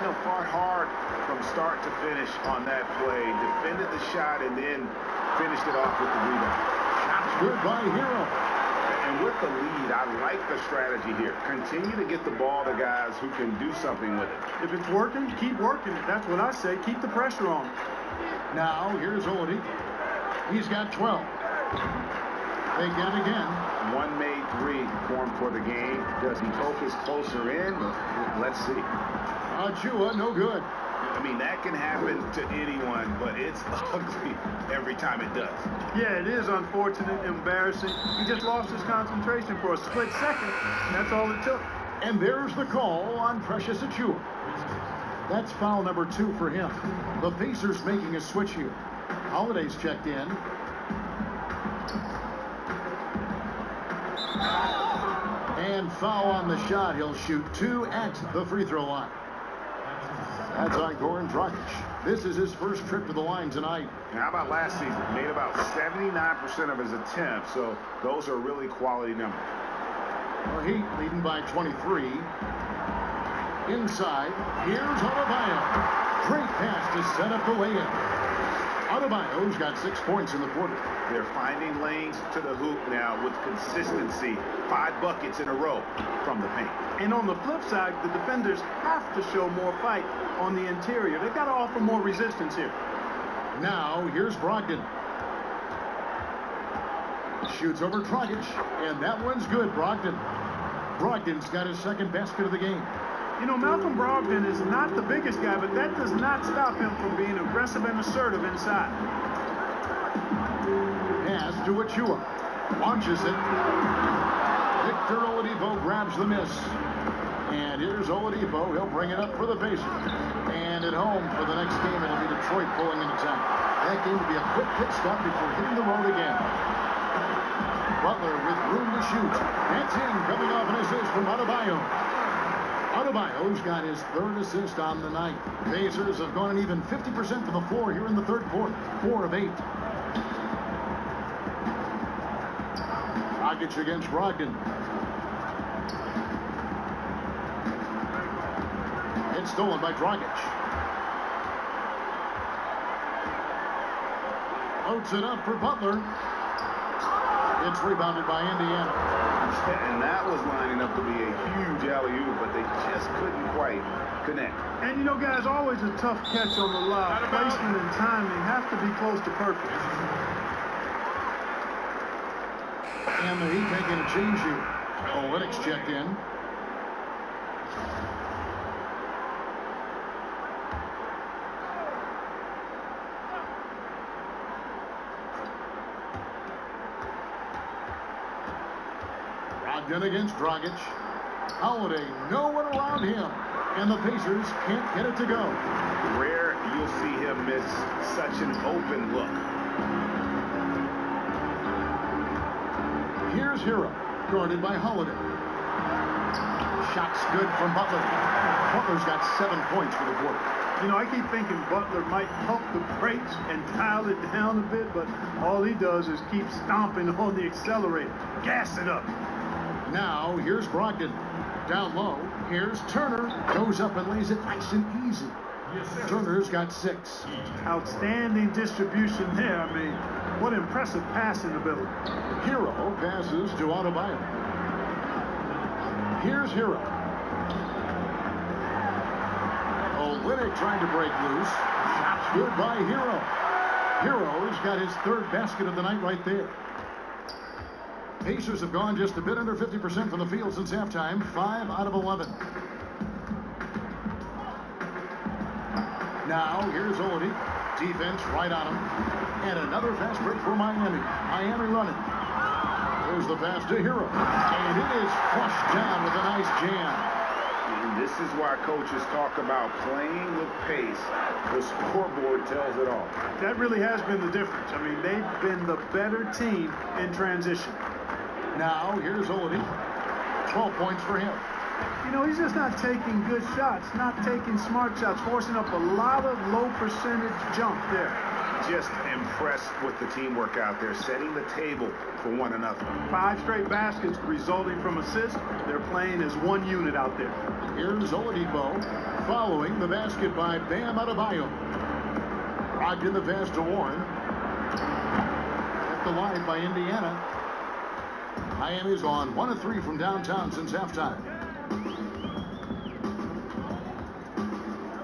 know, fought hard from start to finish on that play. Defended the shot and then finished it off with the rebound. Shots good by Hero. And with the lead, I like the strategy here. Continue to get the ball to guys who can do something with it. If it's working, keep working it. That's what I say. Keep the pressure on. Now here's Oladipo. He's got 12. They get it again. One made 3 for him for the game. Does he focus closer in? Let's see. Achua, no good. I mean, that can happen to anyone, but it's ugly every time it does. Yeah, it is unfortunate, embarrassing. He just lost his concentration for a split second. That's all it took. And there's the call on Precious Achua. That's foul number 2 for him. The Pacers making a switch here. Holiday's checked in. And foul on the shot. He'll shoot 2 at the free throw line. That's on Goran Dragic. This is his first trip to the line tonight. And how about last season? Made about 79% of his attempts, so those are really quality numbers. The Heat leading by 23. Inside, here's Adebayo. Great pass to set up the layup. Adebayo's got 6 points in the quarter. They're finding lanes to the hoop now with consistency. 5 buckets in a row from the paint. And on the flip side, the defenders have to show more fight on the interior. They've got to offer more resistance here. Now, here's Brogdon. Shoots over Dragic, and that one's good. Brogdon's got his second basket of the game. You know, Malcolm Brogdon is not the biggest guy, but that does not stop him from being aggressive and assertive inside. Pass to Achua. Launches it. Victor Oladipo grabs the miss. And here's Oladipo. He'll bring it up for the Pacers. And at home for the next game, it'll be Detroit pulling into town. That game will be a quick pit stop before hitting the road again. Butler with room to shoot. That's in, coming off an assist from Adebayo. Adebayo's got his third assist on the night. Pacers have gone an even 50% from the floor here in the third quarter. 4 of 8. Dragic against Brogdon. It's stolen by Dragic. Loads it up for Butler. It's rebounded by Indiana. And that was lining up to be a huge alley-oop, but they just couldn't quite connect. And you know, guys, always a tough catch on the lob. Placement and timing have to be close to perfect. And the Heat making a change here. Olynyk's checked in. Brogdon against Dragic. Holiday, no one around him. And the Pacers can't get it to go. Rare you'll see him miss such an open look. Here's Hero, guarded by Holiday. Shot's good from Butler. Butler's got 7 points for the quarter. You know, I keep thinking Butler might pump the brakes and dial it down a bit, but all he does is keep stomping on the accelerator. Gas it up. Now, here's Brogdon. Down low, here's Turner. Goes up and lays it nice and easy. Turner's got 6. Outstanding distribution there. I mean, what impressive passing ability. Hero passes to Adebayo. Here's Hero. Olynyk trying to break loose. Shot's good by Hero. Hero's got his third basket of the night right there. Pacers have gone just a bit under 50% from the field since halftime. 5 out of 11. Now, here's Oladipo. Defense right on him. And another fast break for Miami. Miami running. There's the pass to Hero. And it is flushed down with a nice jam. And this is why coaches talk about playing with pace. The scoreboard tells it all. That really has been the difference. I mean, they've been the better team in transition. Now, here's Oladipo. 12 points for him. You know, he's just not taking good shots, not taking smart shots, forcing up a lot of low percentage jump there. Just impressed with the teamwork out there, setting the table for one another. 5 straight baskets resulting from assists. They're playing as one unit out there. Here's Oladipo following the basket by Bam Adebayo. Brogdon the pass to Warren. Kept alive by Indiana. Miami's on 1 of 3 from downtown since halftime.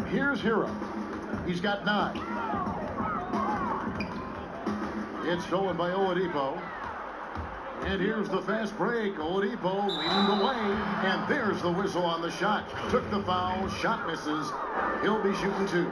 Here's Hero. He's got 9. It's stolen by Oladipo. And here's the fast break. Oladipo leading the way. And there's the whistle on the shot. Took the foul. Shot misses. He'll be shooting 2.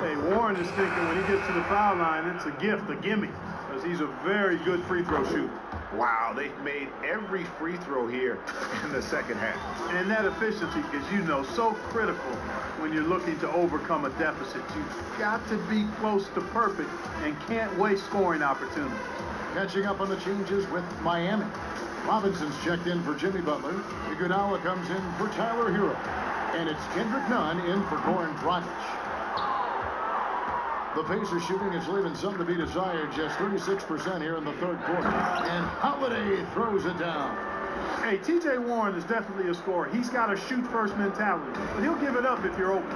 Hey, Warren is thinking when he gets to the foul line, it's a gift, a gimme. Because he's a very good free throw shooter. Wow, they've made every free throw here in the second half. And that efficiency is, you know, so critical when you're looking to overcome a deficit. You've got to be close to perfect and can't waste scoring opportunities. Catching up on the changes with Miami. Robinson's checked in for Jimmy Butler. Iguodala comes in for Tyler Hero. And it's Kendrick Nunn in for Goran Dragic. The Pacers shooting is leaving some to be desired. Just 36% here in the third quarter. And Holiday throws it down. Hey, T.J. Warren is definitely a scorer. He's got a shoot-first mentality. But he'll give it up if you're open.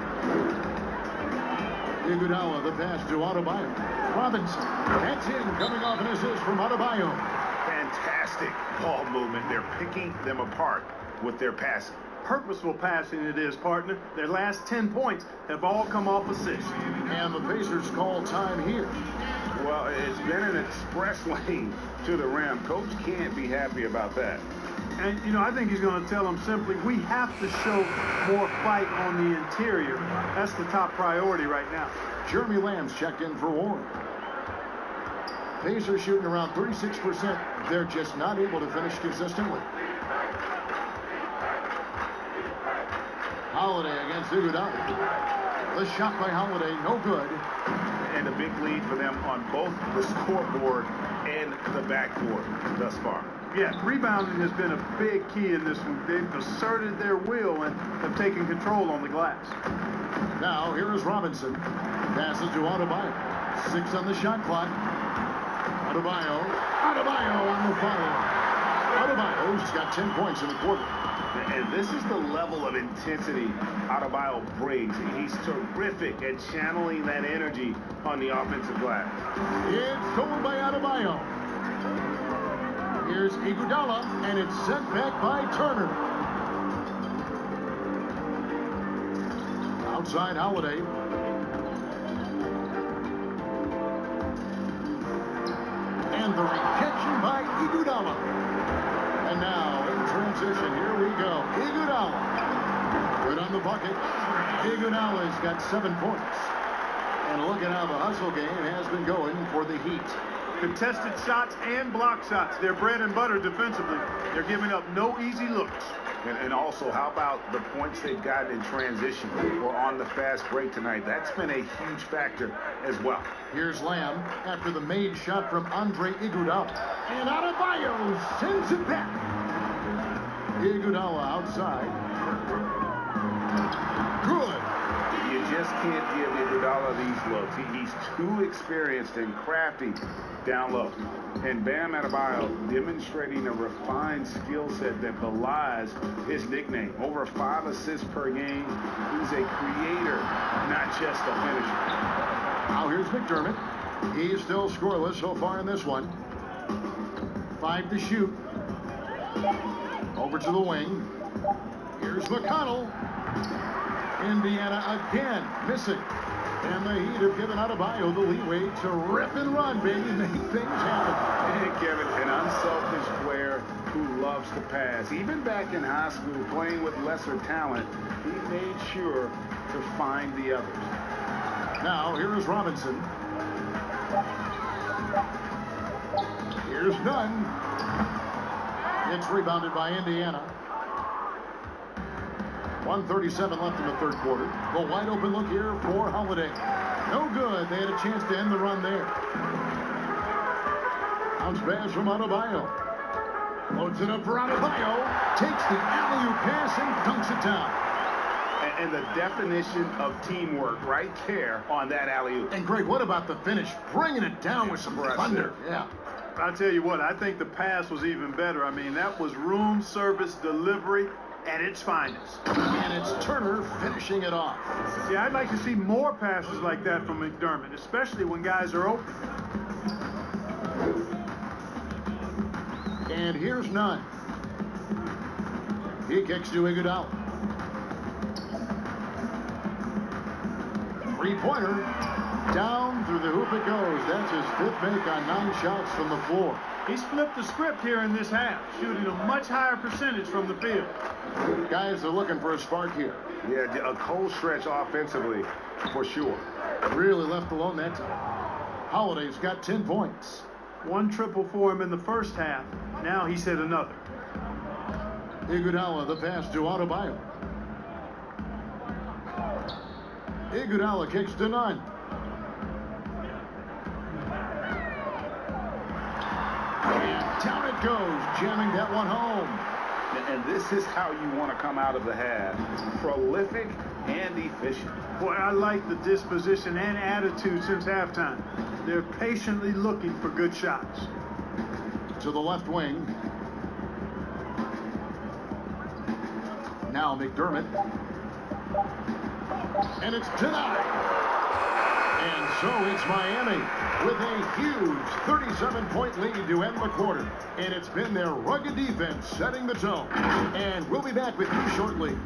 Iguodala, the pass to Adebayo. Robinson, that's in, coming off an assist from Adebayo. Fantastic ball movement. They're picking them apart with their passing. Purposeful passing it is, partner. Their last 10 points have all come off assists. And the Pacers call time here. Well, it's been an express lane to the rim. Coach can't be happy about that. And, you know, I think he's going to tell them simply, we have to show more fight on the interior. That's the top priority right now. Jeremy Lamb's checked in for Warren. Pacers shooting around 36%. They're just not able to finish consistently. Holiday against Iguodala. The shot by Holiday, no good. And a big lead for them on both the scoreboard and the backboard thus far. Yeah, rebounding has been a big key in this one. They've asserted their will and have taken control on the glass. Now, here is Robinson. Passes to Adebayo. 6 on the shot clock. Adebayo on the follow-up. Adebayo's got 10 points in the quarter. And this is the level of intensity Adebayo brings. He's terrific at channeling that energy on the offensive glass. It's stolen by Adebayo. Here's Iguodala, and it's sent back by Turner. Outside Holiday. And the rejection by Iguodala. And now, in transition, here we go. Iguodala. Good on the bucket. Iguodala's got 7 points. And look at how the hustle game has been going for the Heat. Contested shots and block shots. They're bread and butter defensively. They're giving up no easy looks. And also, how about the points they've gotten in transition or on the fast break tonight? That's been a huge factor as well. Here's Lamb after the made shot from Andre Iguodala. And Adebayo sends it back. Iguodala outside. Good. You just can't give Iguodala these looks. He's too experienced and crafty down low. And Bam Adebayo demonstrating a refined skill set that belies his nickname. Over 5 assists per game. He's a creator, not just a finisher. Now here's McDermott. He's still scoreless so far in this one. 5 to shoot. Over to the wing. Here's McConnell. Indiana again missing. And the Heat have given Adebayo the leeway to rip and run, baby, make things happen. And Kevin, an unselfish player who loves to pass. Even back in high school, playing with lesser talent, he made sure to find the others. Now, here is Robinson. Here's Nunn. It's rebounded by Indiana. 1:37 left in the third quarter. The wide open look here for Holiday. No good. They had a chance to end the run there. Bounce pass from Adebayo. Loads it up for Adebayo. Takes the alley-oop pass and dunks it down. And the definition of teamwork right there on that alley-oop. And Greg, what about the finish? Bringing it down with some thunder. Yeah. I'll tell you what, I think the pass was even better. I mean, that was room service delivery at its finest. And it's Turner finishing it off. Yeah, I'd like to see more passes like that from McDermott, especially when guys are open. And here's Nunn. He kicks to Iguodala. Three-pointer. Down through the hoop it goes. That's his 5th make on 9 shots from the floor. He's flipped the script here in this half, shooting a much higher percentage from the field. Guys are looking for a spark here. Yeah, a cold stretch offensively, for sure. Really left alone that time. Holiday's got 10 points. 1 triple for him in the first half. Now he's hit another. Iguodala, the pass to Adebayo. Iguodala kicks to Nunn. And down it goes, jamming that one home. And this is how you want to come out of the half. Prolific and efficient. Boy, I like the disposition and attitude since halftime. They're patiently looking for good shots. To the left wing. Now McDermott. And it's denied. And so it's Miami with a huge 37-point lead to end the quarter. And it's been their rugged defense setting the tone. And we'll be back with you shortly.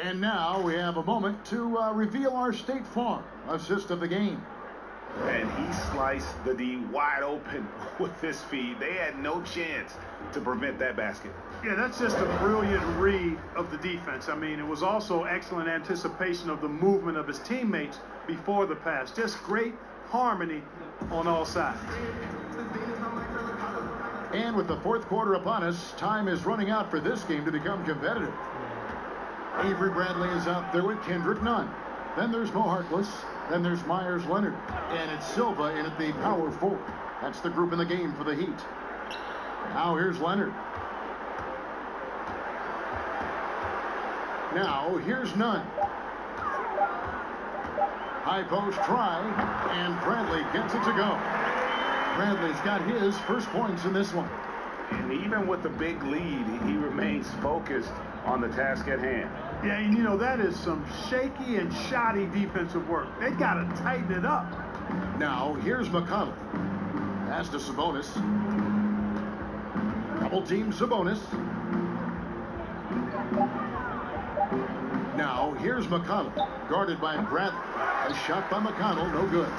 And now we have a moment to reveal our State Farm assist of the game. And he sliced the D wide open with this feed. They had no chance to prevent that basket. Yeah, that's just a brilliant read of the defense. I mean, it was also excellent anticipation of the movement of his teammates before the pass. Just great harmony on all sides. And with the fourth quarter upon us, time is running out for this game to become competitive. Avery Bradley is out there with Kendrick Nunn. Then there's Mo Harkless. Then there's Myers Leonard. And it's Silva in at the power forward. That's the group in the game for the Heat. Now here's Leonard. Now here's Nunn. High post try, and Bradley gets it to go. Bradley's got his first points in this one. And even with the big lead, he remains focused on the task at hand. Yeah, and you know, that is some shaky and shoddy defensive work. They got to tighten it up. Now, here's McConnell. Pass to Sabonis. Double team Sabonis. Now, here's McConnell, guarded by Bradley. A shot by McConnell, no good.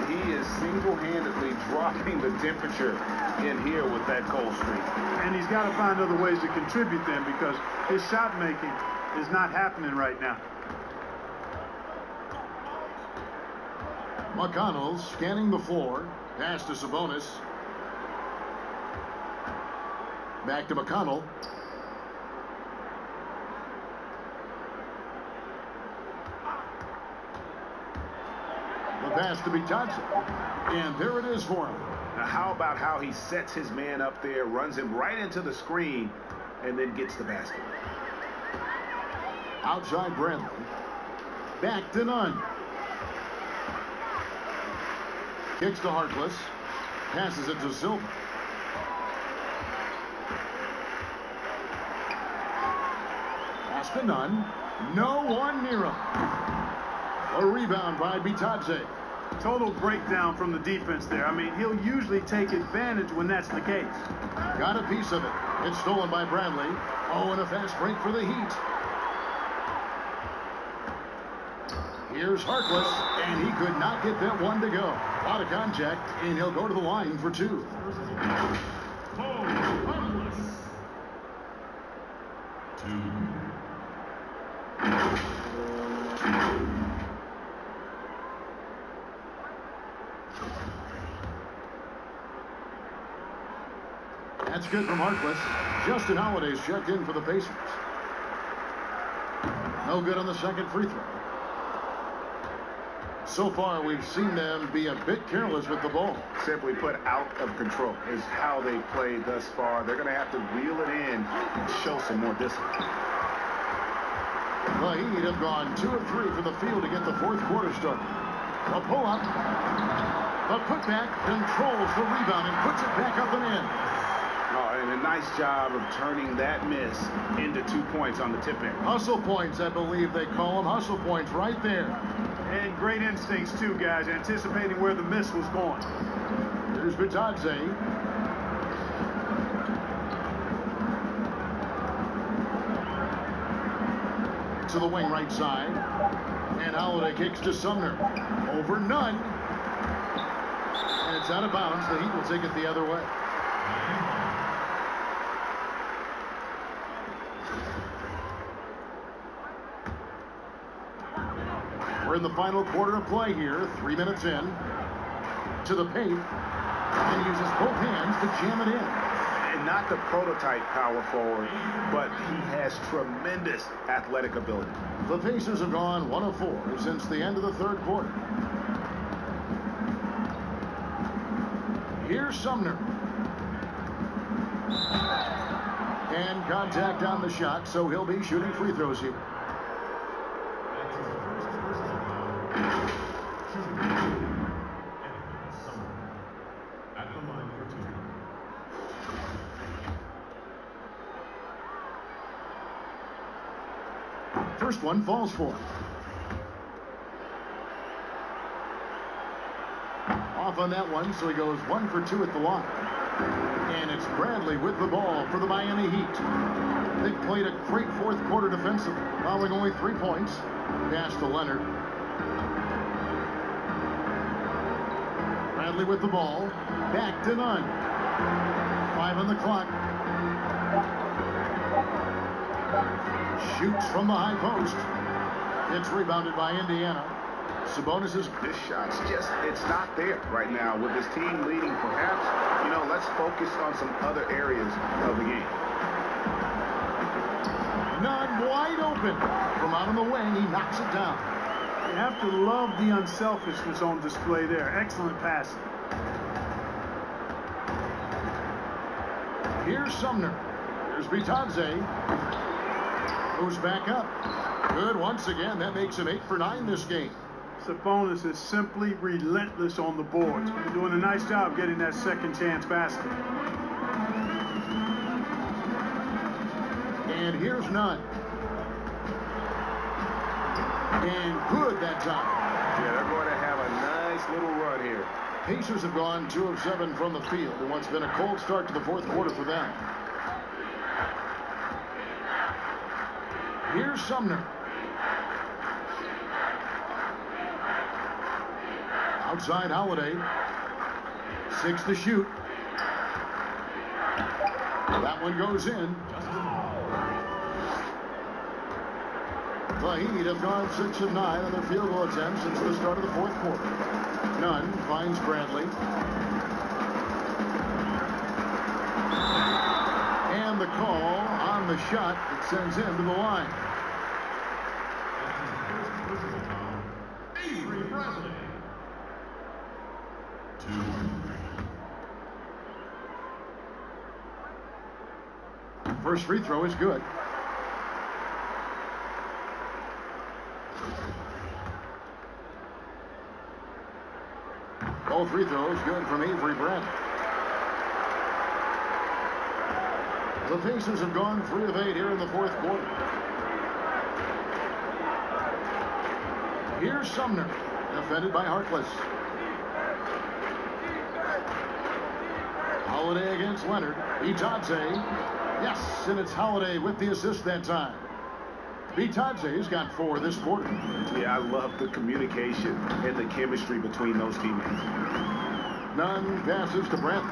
He is single-handedly dropping the temperature in here with that cold streak. And he's got to find other ways to contribute then, because his shot making is not happening right now. McConnell scanning the floor. Pass to Sabonis. Back to McConnell. The pass to Bitadze. And there it is for him. Now, how about how he sets his man up there, runs him right into the screen, and then gets the basket. Outside Bradley. Back to Nunn. Kicks to Harkless. Passes it to Silva. Pass to Nunn. No one near him. A rebound by Bitadze. Total breakdown from the defense there. I mean, he'll usually take advantage when that's the case. Got a piece of it. It's stolen by Bradley. Oh, and a fast break for the Heat. Here's Harkless, and he could not get that one to go. Out of contact, and he'll go to the line for two. That's good from Harkless. Justin Holiday's checked in for the Pacers. No good on the second free throw. So far, we've seen them be a bit careless with the ball. Simply put, out of control is how they played thus far. They're going to have to reel it in and show some more discipline. The Heat have gone 2 of 3 from the field to get the fourth quarter started. A pull-up. The putback controls the rebound and puts it back up and in. Oh, and a nice job of turning that miss into 2 points on the tip-in. Hustle points, I believe they call them. Hustle points right there. And great instincts, too, guys, anticipating where the miss was going. Here's Bitadze. To the wing right side. And Holiday kicks to Sumner. Over Nunn. And it's out of bounds. The Heat will take it the other way. We're in the final quarter of play here. 3 minutes in. To the paint. And uses both hands to jam it in. And not the prototype power forward, but he has tremendous athletic ability. The Pacers have gone 1 of 4 since the end of the third quarter. Here's Sumner. And contact on the shot, so he'll be shooting free throws here. First one falls for him. Off on that one, so he goes 1 for 2 at the line. And it's Bradley with the ball for the Miami Heat. They played a great fourth quarter defensively, allowing only 3 points. Pass to Leonard. Bradley with the ball. Back to Nunn. 5 on the clock. Shoots from the high post. It's rebounded by Indiana. Sabonis is... This shot's just, it's not there right now. With his team leading, perhaps, let's focus on some other areas of the game. Nunn wide open. From out on the wing, he knocks it down. You have to love the unselfishness on display there. Excellent passing. Here's Sumner. Here's Bitadze. Moves back up. Good once again. That makes him 8 for 9 this game. Sabonis is simply relentless on the boards. He's doing a nice job getting that second chance basket. And here's Nunn. And good that time. Yeah, they're going to have a nice little run here. Pacers have gone 2 of 7 from the field in what's been a cold start to the fourth quarter for them. Here's Sumner. Outside Holiday. 6 to shoot. That one goes in. The Heat have gone 6 of 9 on their field goal attempts since the start of the fourth quarter. Nunn finds Bradley. And the call on the shot that sends him to the line. First free throw is good. All free throws good from Avery Bradley. The Pacers have gone 3 of 8 here in the fourth quarter. Here's Sumner, defended by Harkless. Holiday against Leonard. Bitadze. Yes, and it's Holiday with the assist that time. Bitadze's got 4 this quarter. Yeah, I love the communication and the chemistry between those teammates. Nunn passes to Brent.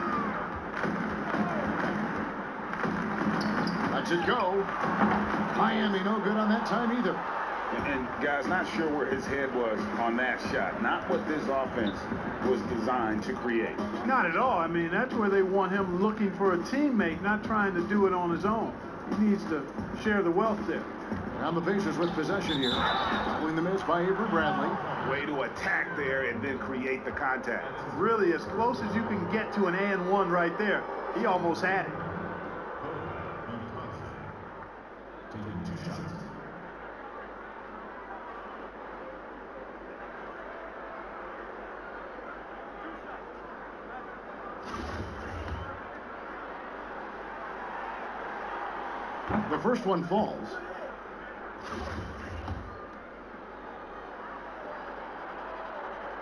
Lets it go. Miami no good on that time either. And guys, not sure where his head was on that shot. Not what this offense was designed to create. Not at all. I mean, that's where they want him looking for a teammate, not trying to do it on his own. He needs to share the wealth there. Now the Pacers with possession here. Following the miss by Avery Bradley. Way to attack there and then create the contact. Really, as close as you can get to an and-one right there. He almost had it. The first one falls.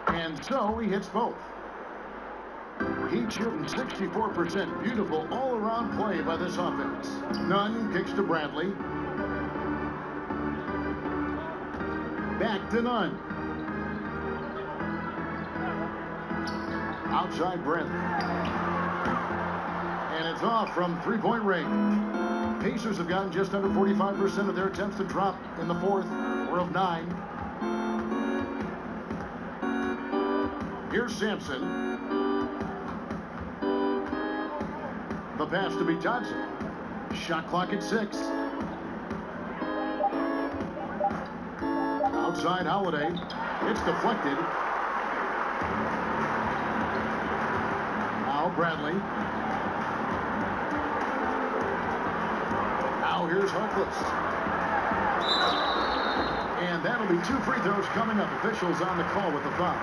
And so he hits both. Heat shooting 64%. Beautiful all-around play by this offense. Nunn kicks to Bradley. Back to Nunn. Outside Bradley. And it's off from three-point range. Pacers have gotten just under 45% of their attempts to drop in the fourth. 4 of 9. Here's Sampson. The pass to Bitadze. Shot clock at 6. Outside Holiday. It's deflected. Now Bradley. Now here's Harkless. And that'll be 2 free throws coming up. Officials on the call with the foul.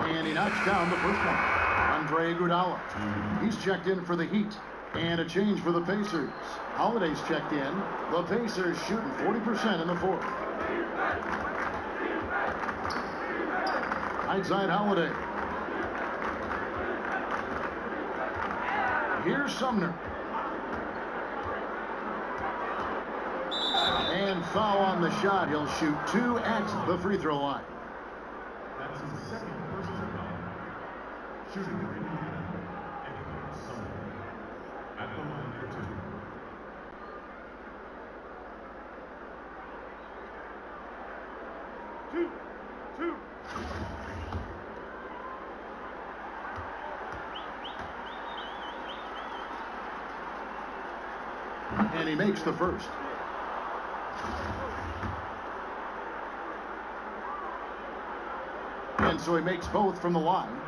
And he knocks down the first one. Andre Iguodala. He's checked in for the Heat. And a change for the Pacers. Holiday's checked in. The Pacers shooting 40% in the fourth. Outside Holiday. Here's Sumner. And foul on the shot. He'll shoot 2 at the free throw line. That's his second personal foul. Shooting for Indiana, Eddie Sumner. At the line for 2. And he makes the first. And so he makes both from the line.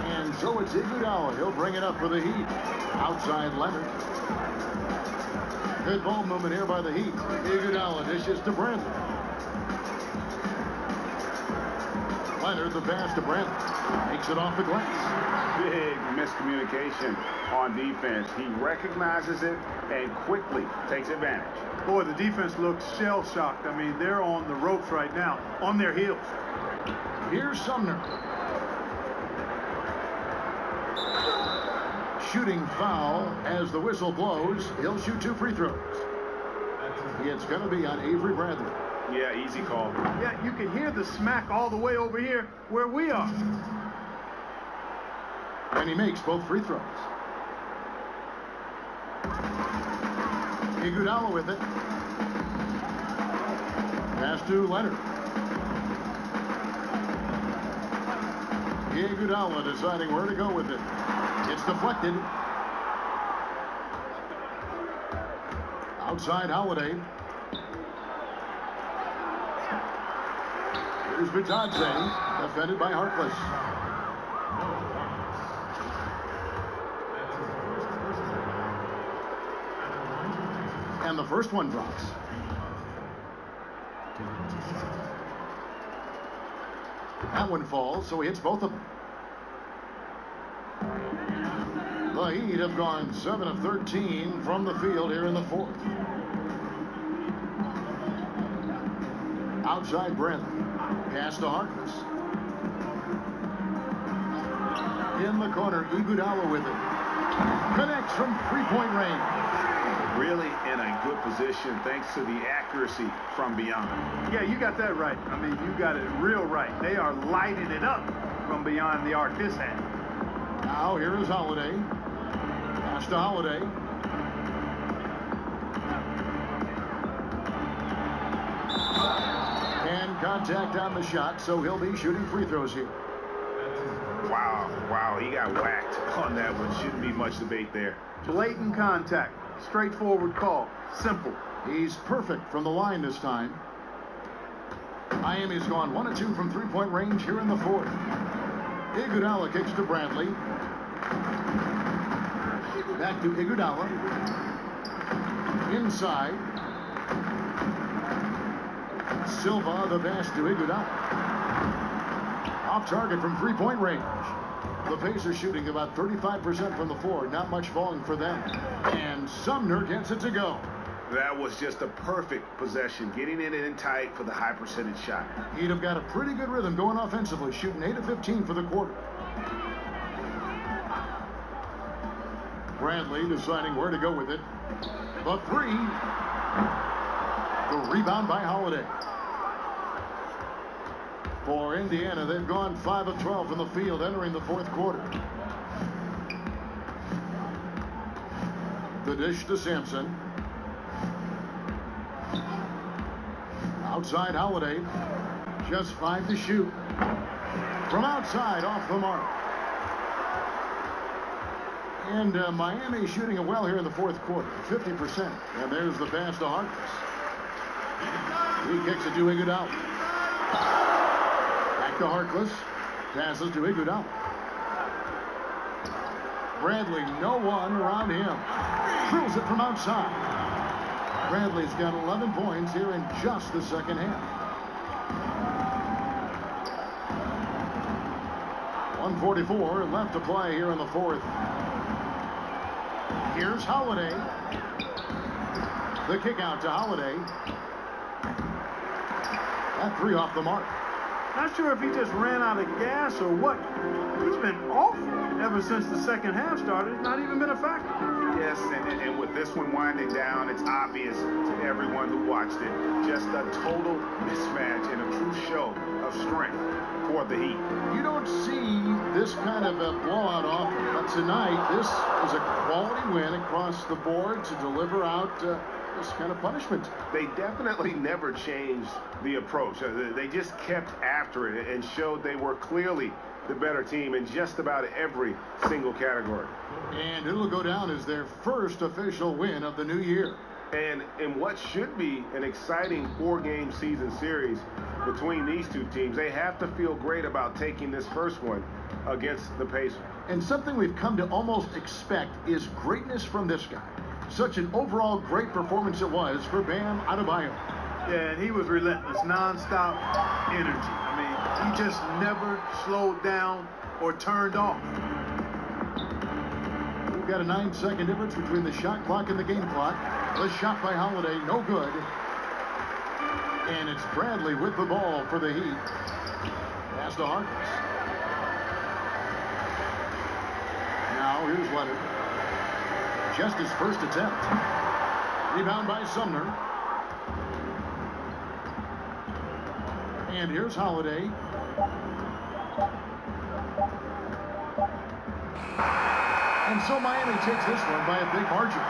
And so it's Iguodala. He'll bring it up for the Heat. Outside Leonard. Good ball movement here by the Heat. Iguodala dishes to Brandon. Leonard, the pass to Brandon. Makes it off the glass. Big miscommunication on defense. He recognizes it and quickly takes advantage. Boy, the defense looks shell-shocked. I mean, they're on the ropes right now, on their heels. Here's Sumner. Shooting foul as the whistle blows. He'll shoot 2 free throws. It's going to be on Avery Bradley. Yeah, easy call. Yeah, you can hear the smack all the way over here where we are. And he makes both free throws. Iguodala with it. Pass to Leonard. Iguodala deciding where to go with it. It's deflected. Outside Holiday. Here's Vitadze, defended by Harkless. And the first one drops. That one falls, so he hits both of them. The Heat have gone 7 of 13 from the field here in the fourth. Outside Bradley. Pass to Harkless. In the corner, Iguodala with it. Connects from three-point range. Really in a good position thanks to the accuracy from beyond. Yeah, you got that right. I mean, you got it real right. They are lighting it up from beyond the arc this hand. Now here is Holiday. Pass to Holiday. And contact on the shot, so he'll be shooting free throws here. Wow, he got whacked on that one. Shouldn't be much debate there. Blatant contact. Straightforward call. Simple. He's perfect from the line this time. Miami's gone 1 of 2 from three-point range here in the fourth. Iguodala kicks to Bradley. Back to Iguodala. Inside. Silva, the pass to Iguodala. Off target from three-point range. The Pacers shooting about 35% from the floor. Not much falling for them. And Sumner gets it to go. That was just a perfect possession. Getting it in tight for the high percentage shot. He'd have got a pretty good rhythm going offensively. Shooting 8 of 15 for the quarter. Bradley deciding where to go with it. The three. The rebound by Holiday. For Indiana, they've gone 5 of 12 from the field entering the fourth quarter. The dish to Sampson. Outside Holiday. Just 5 to shoot. From outside, off the mark. And Miami shooting it well here in the fourth quarter. 50%. And there's the pass to Harkless. He kicks it to Iguodala. Back to Harkless. Passes to Iguodala. Bradley, no one around him. Drills it from outside. Bradley's got 11 points here in just the second half. 1:44 left to play here in the fourth. Here's Holiday. The kick out to Holiday. That three off the mark. Not sure if he just ran out of gas or what. He's been awful ever since the second half started. Not even been a factor. Yes, and with this one winding down, it's obvious to everyone who watched it. Just a total mismatch and a true show of strength for the Heat. You don't see this kind of a blowout often, but tonight this is a quality win across the board to deliver out this kind of punishment. They definitely never changed the approach. They just kept after it and showed they were clearly the better team in just about every single category. And it'll go down as their first official win of the new year. And in what should be an exciting 4-game season series between these two teams, they have to feel great about taking this first one against the Pacers. And something we've come to almost expect is greatness from this guy. Such an overall great performance it was for Bam Adebayo. Yeah, and he was relentless, nonstop energy. I mean, he just never slowed down or turned off. We've got a 9-second difference between the shot clock and the game clock. The shot by Holiday, no good. And it's Bradley with the ball for the Heat. Pass to Harkless. Now here's Leonard. Just his first attempt. Rebound by Sumner. And here's Holiday. And so Miami takes this one by a big margin.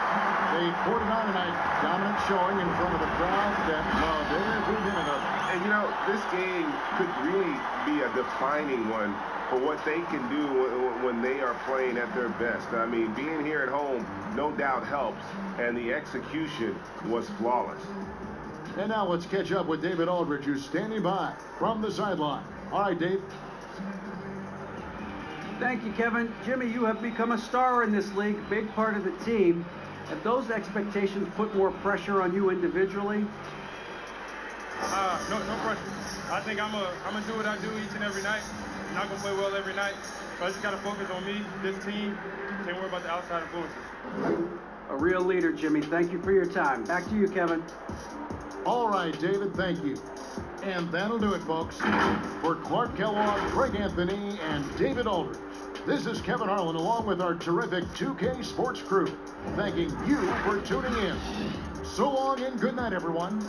They poured it on tonight. Dominant showing in front of the crowd that loved every minute of it. And you know, this game could really be a defining one for what they can do when they are playing at their best. I mean, being here at home no doubt helps, and the execution was flawless. And now let's catch up with David Aldridge, who's standing by from the sideline. All right, Dave. Thank you, Kevin. Jimmy, you have become a star in this league, big part of the team. Have those expectations put more pressure on you individually? No pressure. I think I'm gonna do what I do each and every night. I'm not gonna play well every night, so I just gotta focus on me, this team. Can't worry about the outside influences. A real leader, Jimmy. Thank you for your time. Back to you, Kevin. All right, David, thank you. And that'll do it, folks. For Clark Kellogg, Craig Anthony, and David Aldridge, this is Kevin Harlan along with our terrific 2K Sports crew, thanking you for tuning in. So long and good night, everyone.